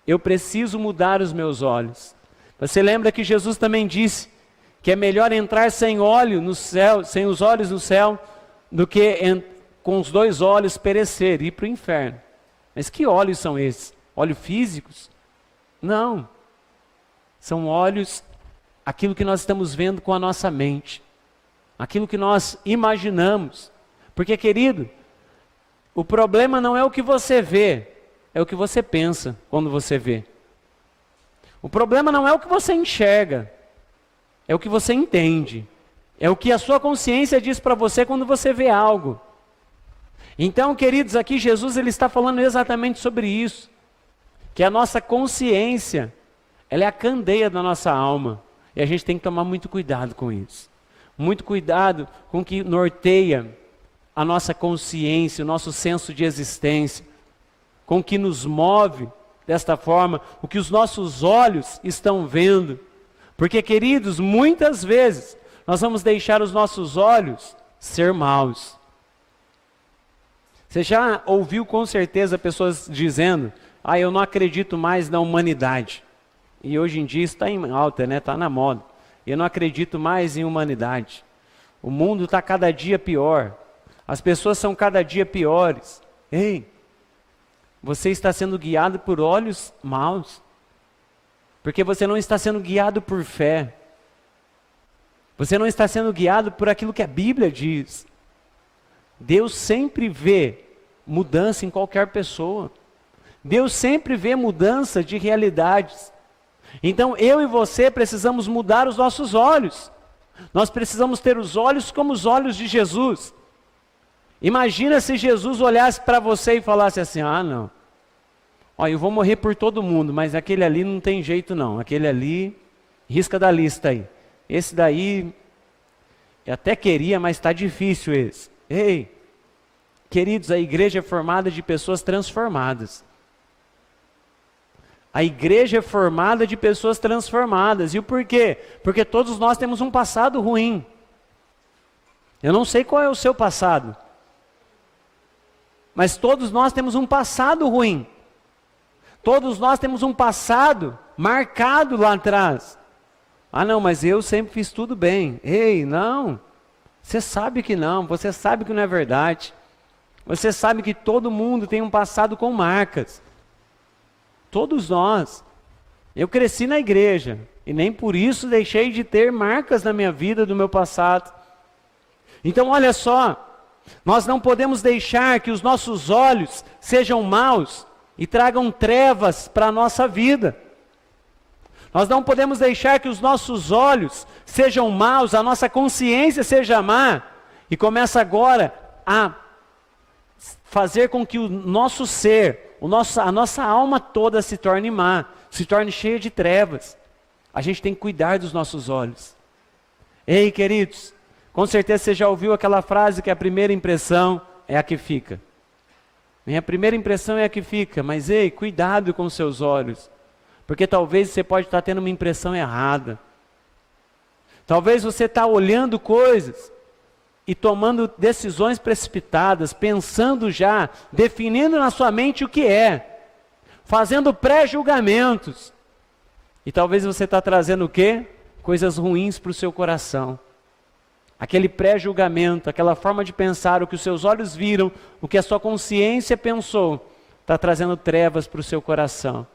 Eu preciso mudar os meus olhos. Você lembra que Jesus também disse que é melhor entrar sem óleo no céu, sem os olhos no céu, do que com os dois olhos perecer, ir para o inferno. Mas que olhos são esses? Olhos físicos? Não. São olhos, aquilo que nós estamos vendo com a nossa mente. Aquilo que nós imaginamos. Porque, querido, o problema não é o que você vê, é o que você pensa quando você vê. O problema não é o que você enxerga, é o que você entende. É o que a sua consciência diz para você quando você vê algo. Então, queridos, aqui Jesus ele está falando exatamente sobre isso. Que a nossa consciência, ela é a candeia da nossa alma. E a gente tem que tomar muito cuidado com isso. Muito cuidado com o que norteia a nossa consciência, o nosso senso de existência. Com o que nos move desta forma, o que os nossos olhos estão vendo. Porque, queridos, muitas vezes nós vamos deixar os nossos olhos ser maus. Você já ouviu com certeza pessoas dizendo, eu não acredito mais na humanidade. E hoje em dia isso está em alta, né? Está na moda. Eu não acredito mais em humanidade. O mundo está cada dia pior. As pessoas são cada dia piores. Ei, você está sendo guiado por olhos maus. Porque você não está sendo guiado por fé. Você não está sendo guiado por aquilo que a Bíblia diz. Deus sempre vê mudança em qualquer pessoa. Deus sempre vê mudança de realidades. Então eu e você precisamos mudar os nossos olhos. Nós precisamos ter os olhos como os olhos de Jesus. Imagina se Jesus olhasse para você e falasse assim, não. Eu vou morrer por todo mundo, mas aquele ali não tem jeito não. Aquele ali, risca da lista aí. Esse daí, eu até queria, mas está difícil esse. Ei, queridos, a igreja é formada de pessoas transformadas. A igreja é formada de pessoas transformadas. E o porquê? Porque todos nós temos um passado ruim. Eu não sei qual é o seu passado, mas todos nós temos um passado ruim. Todos nós temos um passado marcado lá atrás. Ah não, mas eu sempre fiz tudo bem. Ei, não. Você sabe que não, você sabe que não é verdade. Você sabe que todo mundo tem um passado com marcas. Todos nós. Eu cresci na igreja e nem por isso deixei de ter marcas na minha vida do meu passado. Então olha só, nós não podemos deixar que os nossos olhos sejam maus e tragam trevas para a nossa vida. Nós não podemos deixar que os nossos olhos sejam maus, a nossa consciência seja má e começa agora a fazer com que o nosso ser, a nossa alma toda se torne má, se torne cheia de trevas. A gente tem que cuidar dos nossos olhos. Ei, queridos, com certeza você já ouviu aquela frase que a primeira impressão é a que fica. Minha primeira impressão é a que fica, mas ei, cuidado com os seus olhos, porque talvez você pode estar tendo uma impressão errada. Talvez você está olhando coisas e tomando decisões precipitadas, pensando já, definindo na sua mente o que é, fazendo pré-julgamentos. E talvez você está trazendo o quê? Coisas ruins para o seu coração. Aquele pré-julgamento, aquela forma de pensar, o que os seus olhos viram, o que a sua consciência pensou, está trazendo trevas para o seu coração.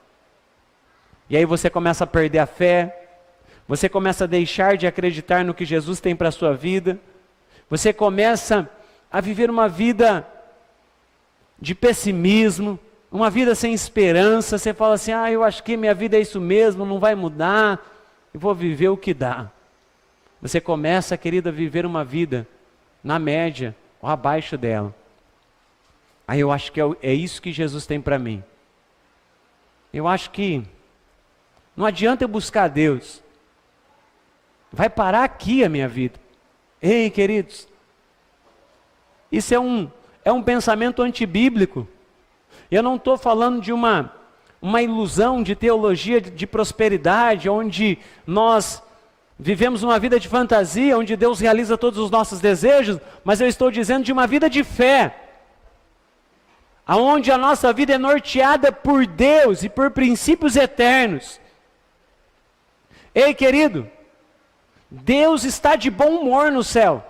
E aí você começa a perder a fé, você começa a deixar de acreditar no que Jesus tem para a sua vida, você começa a viver uma vida de pessimismo, uma vida sem esperança. Você fala assim, eu acho que minha vida é isso mesmo, não vai mudar, eu vou viver o que dá. Você começa, querida, a viver uma vida na média ou abaixo dela. Aí eu acho que é isso que Jesus tem para mim. Eu acho que não adianta eu buscar Deus. Vai parar aqui a minha vida. Ei, queridos, isso é um pensamento antibíblico. Eu não estou falando de uma ilusão de teologia de prosperidade, onde nós vivemos uma vida de fantasia, onde Deus realiza todos os nossos desejos, mas eu estou dizendo de uma vida de fé, aonde a nossa vida é norteada por Deus e por princípios eternos. Ei, querido, Deus está de bom humor no céu.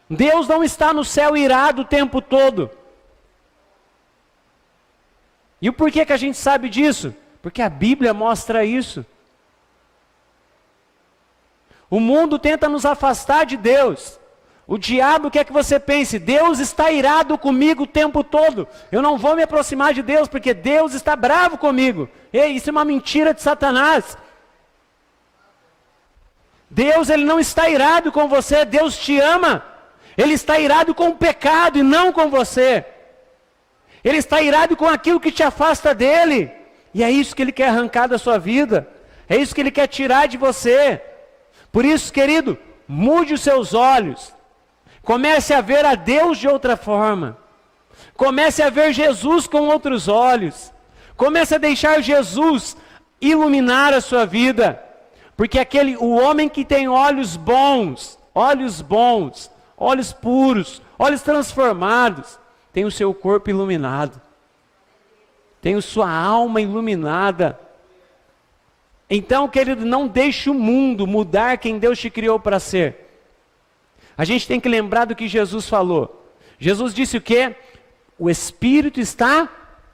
Deus não está no céu irado o tempo todo. E o porquê que a gente sabe disso? Porque a Bíblia mostra isso. O mundo tenta nos afastar de Deus. O diabo quer que você pense, Deus está irado comigo o tempo todo. Eu não vou me aproximar de Deus porque Deus está bravo comigo. Ei, isso é uma mentira de Satanás. Deus, Ele não está irado com você, Deus te ama. Ele está irado com o pecado e não com você. Ele está irado com aquilo que te afasta dEle. E é isso que Ele quer arrancar da sua vida. É isso que Ele quer tirar de você. Por isso, querido, mude os seus olhos. Comece a ver a Deus de outra forma. Comece a ver Jesus com outros olhos. Comece a deixar Jesus iluminar a sua vida. Porque o homem que tem olhos bons, olhos puros, olhos transformados, tem o seu corpo iluminado. Tem a sua alma iluminada. Então, querido, não deixe o mundo mudar quem Deus te criou para ser. A gente tem que lembrar do que Jesus falou. Jesus disse o quê? O Espírito está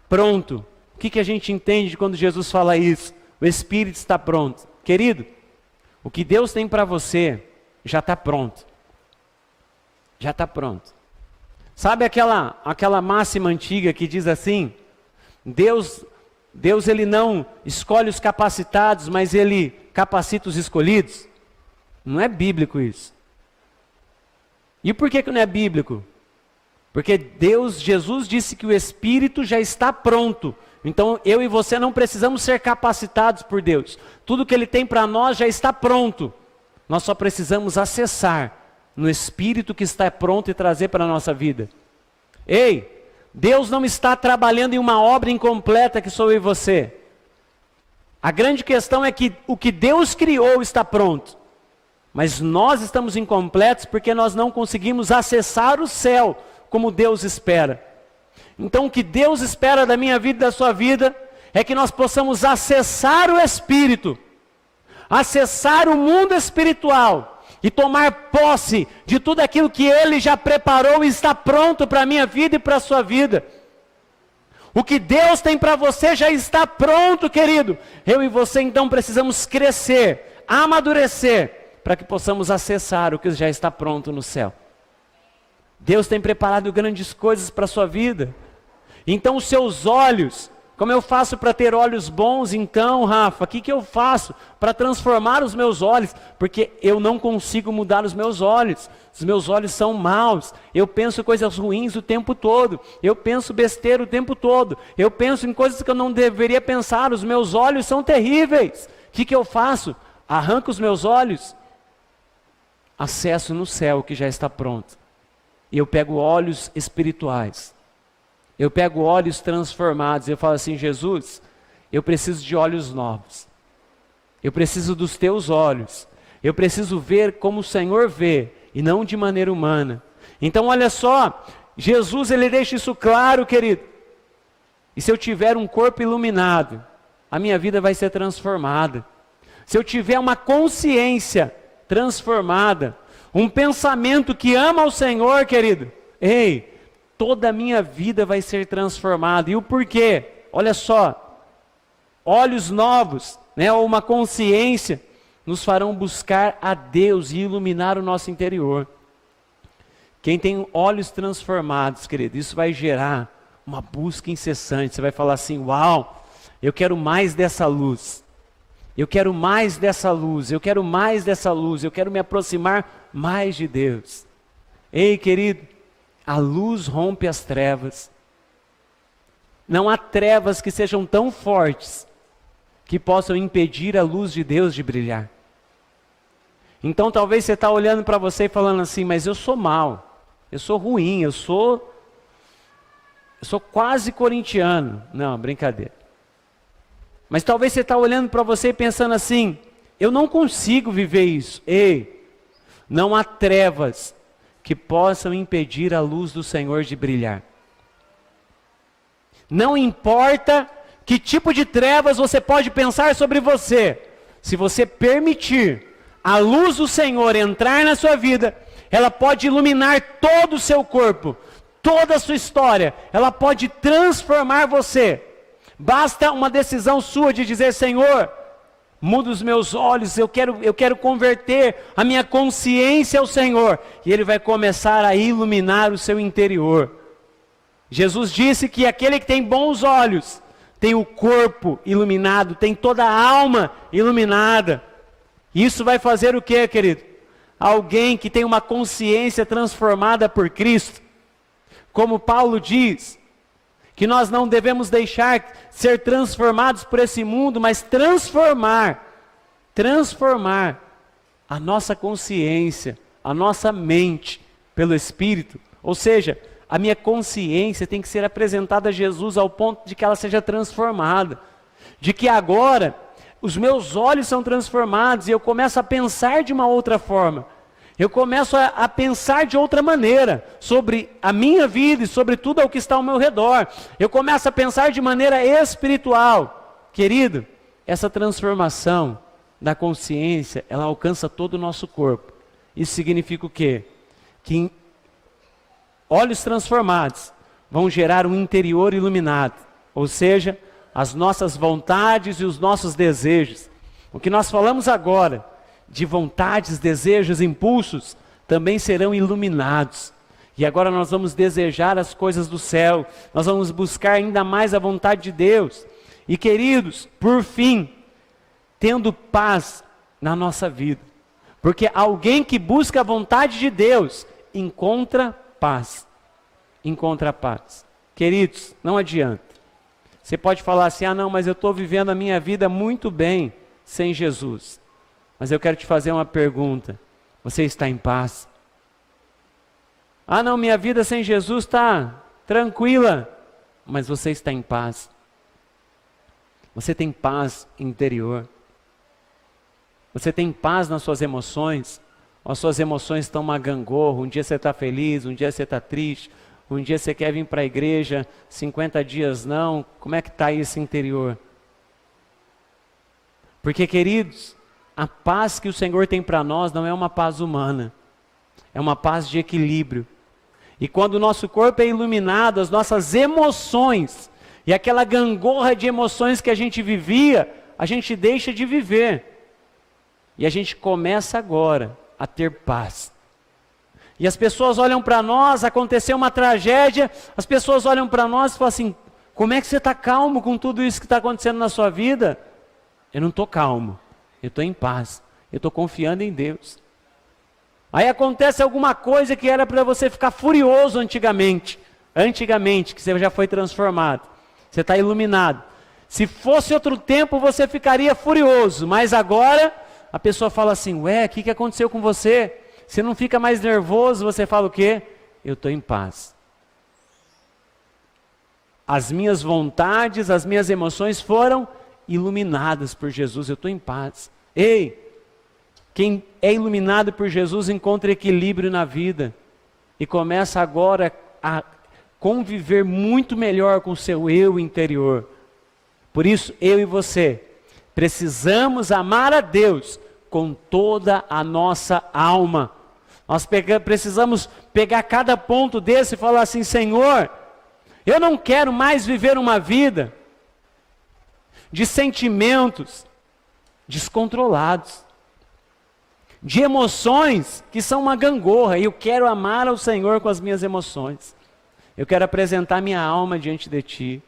pronto. O que a gente entende quando Jesus fala isso? O Espírito está pronto. Querido, o que Deus tem para você já está pronto. Já está pronto. Sabe aquela máxima antiga que diz assim? Deus Ele não escolhe os capacitados, mas Ele capacita os escolhidos. Não é bíblico isso. E por que não é bíblico? Porque Jesus disse que o Espírito já está pronto. Então eu e você não precisamos ser capacitados por Deus. Tudo que Ele tem para nós já está pronto. Nós só precisamos acessar no Espírito que está pronto e trazer para a nossa vida. Ei, Deus não está trabalhando em uma obra incompleta que sou eu e você. A grande questão é que o que Deus criou está pronto. Mas nós estamos incompletos porque nós não conseguimos acessar o céu como Deus espera. Então o que Deus espera da minha vida e da sua vida é que nós possamos acessar o Espírito, acessar o mundo espiritual e tomar posse de tudo aquilo que Ele já preparou e está pronto para a minha vida e para a sua vida. O que Deus tem para você já está pronto, querido. Eu e você então precisamos crescer, amadurecer, para que possamos acessar o que já está pronto no céu. Deus tem preparado grandes coisas para a sua vida. Então os seus olhos, como eu faço para ter olhos bons então, Rafa? O que eu faço para transformar os meus olhos? Porque eu não consigo mudar os meus olhos. Os meus olhos são maus. Eu penso coisas ruins o tempo todo. Eu penso besteira o tempo todo. Eu penso em coisas que eu não deveria pensar. Os meus olhos são terríveis. O que eu faço? Arranco os meus olhos. Acesso no céu que já está pronto. E eu pego olhos espirituais. Eu pego olhos transformados. Eu falo assim: Jesus, eu preciso de olhos novos. Eu preciso dos teus olhos. Eu preciso ver como o Senhor vê e não de maneira humana. Então olha só, Jesus ele deixa isso claro, querido. E se eu tiver um corpo iluminado, a minha vida vai ser transformada. Se eu tiver uma consciência transformada, um pensamento que ama o Senhor, querido, ei, toda a minha vida vai ser transformada. E o porquê? Olha só, olhos novos, ou uma consciência, nos farão buscar a Deus e iluminar o nosso interior. Quem tem olhos transformados, querido, isso vai gerar uma busca incessante. Você vai falar assim: uau, eu quero mais dessa luz. Eu quero mais dessa luz, eu quero mais dessa luz, eu quero me aproximar mais de Deus. Ei, querido, a luz rompe as trevas. Não há trevas que sejam tão fortes que possam impedir a luz de Deus de brilhar. Então talvez você está olhando para você e falando assim: mas eu sou mau, eu sou ruim, eu sou quase corintiano. Não, brincadeira. Mas talvez você está olhando para você e pensando assim: eu não consigo viver isso. Ei, não há trevas que possam impedir a luz do Senhor de brilhar. Não importa que tipo de trevas você pode pensar sobre você, se você permitir a luz do Senhor entrar na sua vida, ela pode iluminar todo o seu corpo, toda a sua história, ela pode transformar você. Basta uma decisão sua de dizer: Senhor, muda os meus olhos, eu quero converter a minha consciência ao Senhor. E Ele vai começar a iluminar o seu interior. Jesus disse que aquele que tem bons olhos, tem o corpo iluminado, tem toda a alma iluminada. Isso vai fazer o que, querido? Alguém que tem uma consciência transformada por Cristo. Como Paulo diz, que nós não devemos deixar ser transformados por esse mundo, mas transformar a nossa consciência, a nossa mente pelo Espírito. Ou seja, a minha consciência tem que ser apresentada a Jesus ao ponto de que ela seja transformada. De que agora os meus olhos são transformados e eu começo a pensar de uma outra forma. Eu começo a pensar de outra maneira sobre a minha vida e sobre tudo o que está ao meu redor. Eu começo a pensar de maneira espiritual. Querido, essa transformação da consciência, ela alcança todo o nosso corpo. Isso significa o quê? Que olhos transformados vão gerar um interior iluminado. Ou seja, as nossas vontades e os nossos desejos. O que nós falamos agora de vontades, desejos, impulsos, também serão iluminados. E agora nós vamos desejar as coisas do céu, nós vamos buscar ainda mais a vontade de Deus. E queridos, por fim, tendo paz na nossa vida. Porque alguém que busca a vontade de Deus, encontra paz. Encontra paz. Queridos, não adianta. Você pode falar assim: ah não, mas eu estou vivendo a minha vida muito bem sem Jesus. Mas eu quero te fazer uma pergunta: você está em paz? Ah não, minha vida sem Jesus está tranquila, mas você está em paz. Você tem paz interior. Você tem paz nas suas emoções. As suas emoções estão uma gangorra. Um dia você está feliz, um dia você está triste. Um dia você quer vir para a igreja, 50 dias não. Como é que está esse interior? Porque, queridos, a paz que o Senhor tem para nós não é uma paz humana. É uma paz de equilíbrio. E quando o nosso corpo é iluminado, as nossas emoções, e aquela gangorra de emoções que a gente vivia, a gente deixa de viver. E a gente começa agora a ter paz. E as pessoas olham para nós, aconteceu uma tragédia, as pessoas olham para nós e falam assim, como é que você está calmo com tudo isso que está acontecendo na sua vida? Eu não estou calmo, eu estou em paz, eu estou confiando em Deus. Aí acontece alguma coisa que era para você ficar furioso antigamente, que você já foi transformado, você está iluminado. Se fosse outro tempo você ficaria furioso, mas agora a pessoa fala assim, ué, o que aconteceu com você? Você não fica mais nervoso, você fala o quê? Eu estou em paz. As minhas vontades, as minhas emoções foram iluminadas por Jesus, eu estou em paz. Ei, quem é iluminado por Jesus encontra equilíbrio na vida e começa agora a conviver muito melhor com o seu eu interior. Por isso, eu e você precisamos amar a Deus com toda a nossa alma. Nós precisamos pegar cada ponto desse e falar assim, Senhor, eu não quero mais viver uma vida de sentimentos descontrolados, de emoções que são uma gangorra, e eu quero amar ao Senhor com as minhas emoções. Eu quero apresentar minha alma diante de Ti.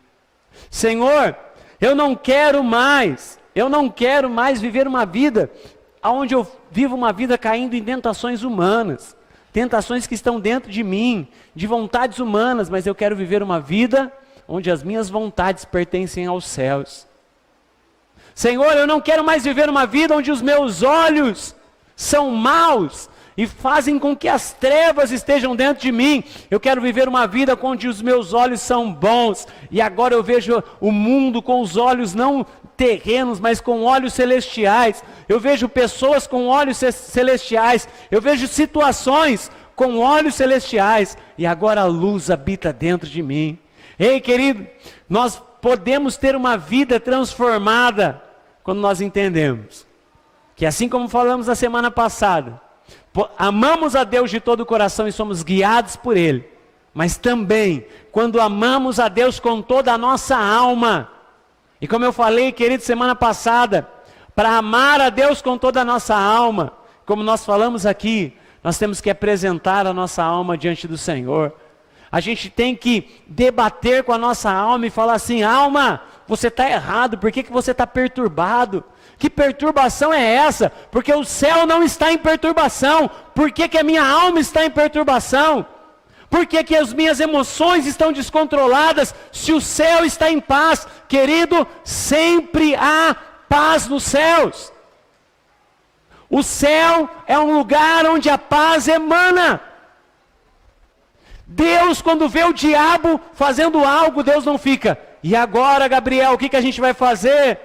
Senhor, eu não quero mais viver uma vida onde eu vivo uma vida caindo em tentações humanas, tentações que estão dentro de mim, de vontades humanas, mas eu quero viver uma vida onde as minhas vontades pertencem aos céus. Senhor, eu não quero mais viver uma vida onde os meus olhos são maus e fazem com que as trevas estejam dentro de mim. Eu quero viver uma vida onde os meus olhos são bons, e agora eu vejo o mundo com os olhos não terrenos, mas com olhos celestiais. Eu vejo pessoas com olhos celestiais, eu vejo situações com olhos celestiais, e agora a luz habita dentro de mim. Ei, querido, nós podemos ter uma vida transformada quando nós entendemos que, assim como falamos na semana passada, amamos a Deus de todo o coração e somos guiados por Ele, mas também quando amamos a Deus com toda a nossa alma. E como eu falei, querido, semana passada, para amar a Deus com toda a nossa alma, como nós falamos aqui, nós temos que apresentar a nossa alma diante do Senhor. A gente tem que debater com a nossa alma e falar assim, alma, você está errado, por que você está perturbado? Que perturbação é essa? Porque o céu não está em perturbação. Por que a minha alma está em perturbação? Por que as minhas emoções estão descontroladas se o céu está em paz? Querido, sempre há paz nos céus. O céu é um lugar onde a paz emana. Deus, quando vê o diabo fazendo algo, Deus não fica, e agora, Gabriel, o que a gente vai fazer?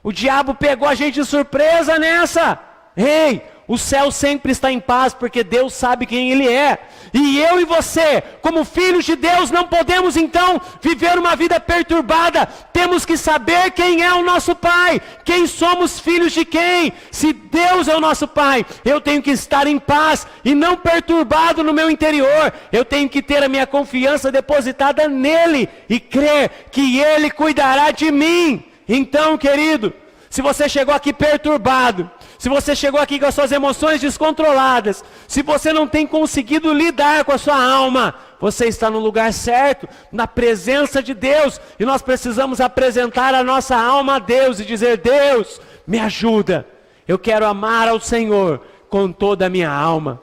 O diabo pegou a gente de surpresa nessa. Ei, o céu sempre está em paz, porque Deus sabe quem Ele é. E eu e você, como filhos de Deus, não podemos então viver uma vida perturbada. Temos que saber quem é o nosso Pai, quem somos filhos de quem. Se Deus é o nosso Pai, eu tenho que estar em paz e não perturbado no meu interior. Eu tenho que ter a minha confiança depositada nele e crer que Ele cuidará de mim. Então, querido, se você chegou aqui perturbado, se você chegou aqui com as suas emoções descontroladas, se você não tem conseguido lidar com a sua alma, você está no lugar certo, na presença de Deus, e nós precisamos apresentar a nossa alma a Deus e dizer, Deus, me ajuda, eu quero amar ao Senhor com toda a minha alma,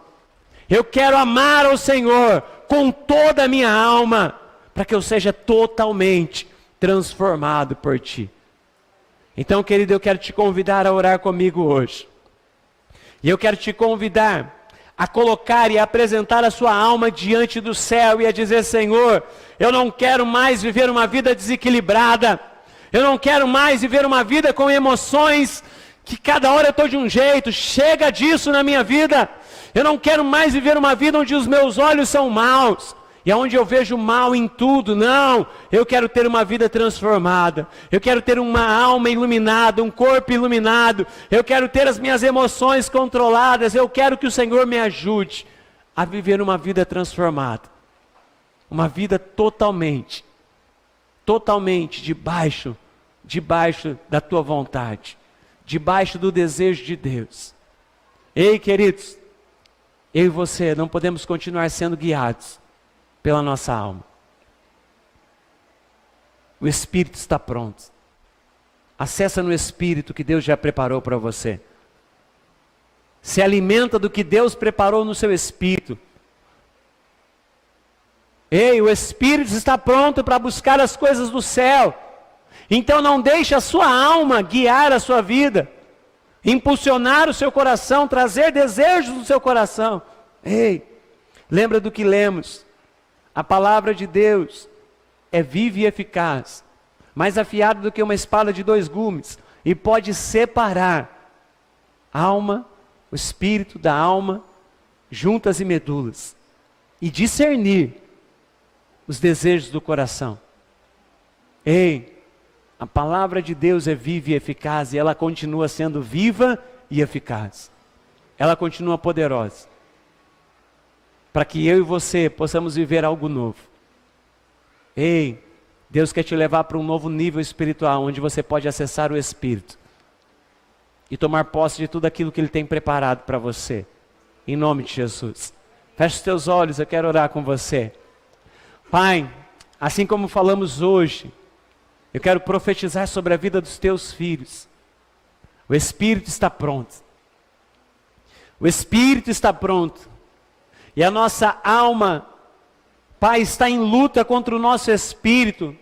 eu quero amar ao Senhor com toda a minha alma, para que eu seja totalmente transformado por Ti. Então, querido, eu quero te convidar a orar comigo hoje. E eu quero te convidar a colocar e a apresentar a sua alma diante do céu e a dizer: Senhor, eu não quero mais viver uma vida desequilibrada, eu não quero mais viver uma vida com emoções que cada hora eu estou de um jeito, chega disso na minha vida. Eu não quero mais viver uma vida onde os meus olhos são maus, e onde eu vejo mal em tudo. Não, eu quero ter uma vida transformada, eu quero ter uma alma iluminada, um corpo iluminado, eu quero ter as minhas emoções controladas, eu quero que o Senhor me ajude a viver uma vida transformada, uma vida totalmente debaixo da tua vontade, debaixo do desejo de Deus. Ei, queridos, eu e você não podemos continuar sendo guiados pela nossa alma. O Espírito está pronto. Acessa no Espírito que Deus já preparou para você. Se alimenta do que Deus preparou no seu Espírito. Ei, o Espírito está pronto para buscar as coisas do céu. Então não deixe a sua alma guiar a sua vida, impulsionar o seu coração, trazer desejos no seu coração. Ei, lembra do que lemos. A palavra de Deus é viva e eficaz, mais afiada do que uma espada de 2 gumes, e pode separar a alma, o espírito da alma, juntas e medulas, e discernir os desejos do coração. Ei, a palavra de Deus é viva e eficaz, e ela continua sendo viva e eficaz. Ela continua poderosa, para que eu e você possamos viver algo novo. Ei, Deus quer te levar para um novo nível espiritual, onde você pode acessar o Espírito e tomar posse de tudo aquilo que Ele tem preparado para você, em nome de Jesus. Feche os teus olhos, eu quero orar com você. Pai, assim como falamos hoje, eu quero profetizar sobre a vida dos teus filhos. O Espírito está pronto. O Espírito está pronto. E a nossa alma, Pai, está em luta contra o nosso espírito.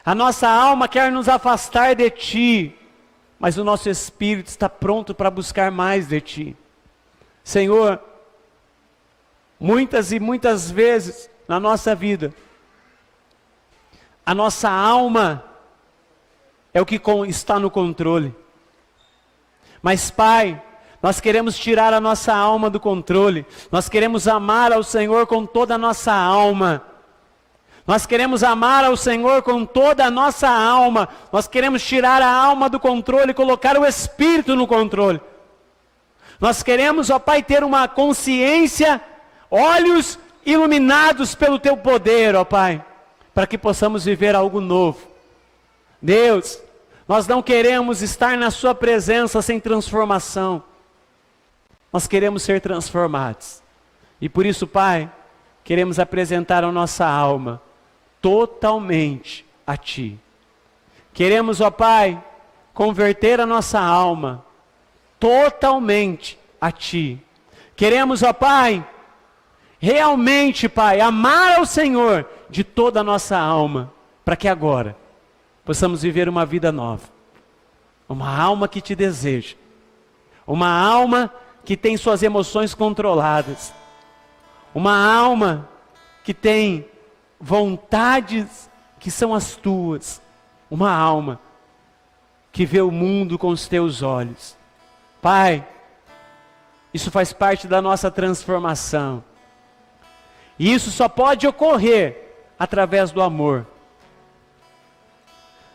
A nossa alma quer nos afastar de Ti, mas o nosso espírito está pronto para buscar mais de Ti. Senhor, muitas e muitas vezes na nossa vida, a nossa alma é o que está no controle. Mas, Pai, nós queremos tirar a nossa alma do controle. Nós queremos amar ao Senhor com toda a nossa alma. Nós queremos amar ao Senhor com toda a nossa alma. Nós queremos tirar a alma do controle e colocar o Espírito no controle. Nós queremos, ó Pai, ter uma consciência, olhos iluminados pelo Teu poder, ó Pai, para que possamos viver algo novo. Deus, nós não queremos estar na Sua presença sem transformação. Nós queremos ser transformados. E por isso, Pai, queremos apresentar a nossa alma totalmente a Ti. Queremos, ó Pai, converter a nossa alma totalmente a Ti. Queremos, ó Pai, realmente, Pai, amar ao Senhor de toda a nossa alma, para que agora possamos viver uma vida nova. Uma alma que Te deseja. Uma alma que tem suas emoções controladas. Uma alma que tem vontades que são as Tuas. Uma alma que vê o mundo com os Teus olhos. Pai, isso faz parte da nossa transformação. E isso só pode ocorrer através do amor.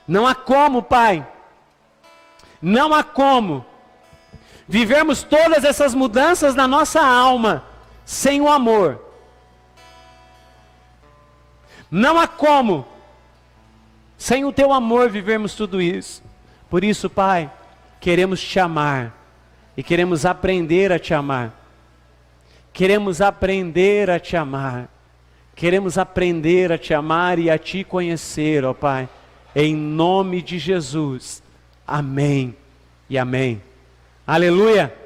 Não há como, Pai, não há como vivermos todas essas mudanças na nossa alma sem o amor. Não há como, sem o Teu amor, vivermos tudo isso. Por isso, Pai, queremos Te amar e queremos aprender a Te amar. Queremos aprender a Te amar. Queremos aprender a Te amar e a Te conhecer, ó Pai. Em nome de Jesus. Amém e amém. Aleluia.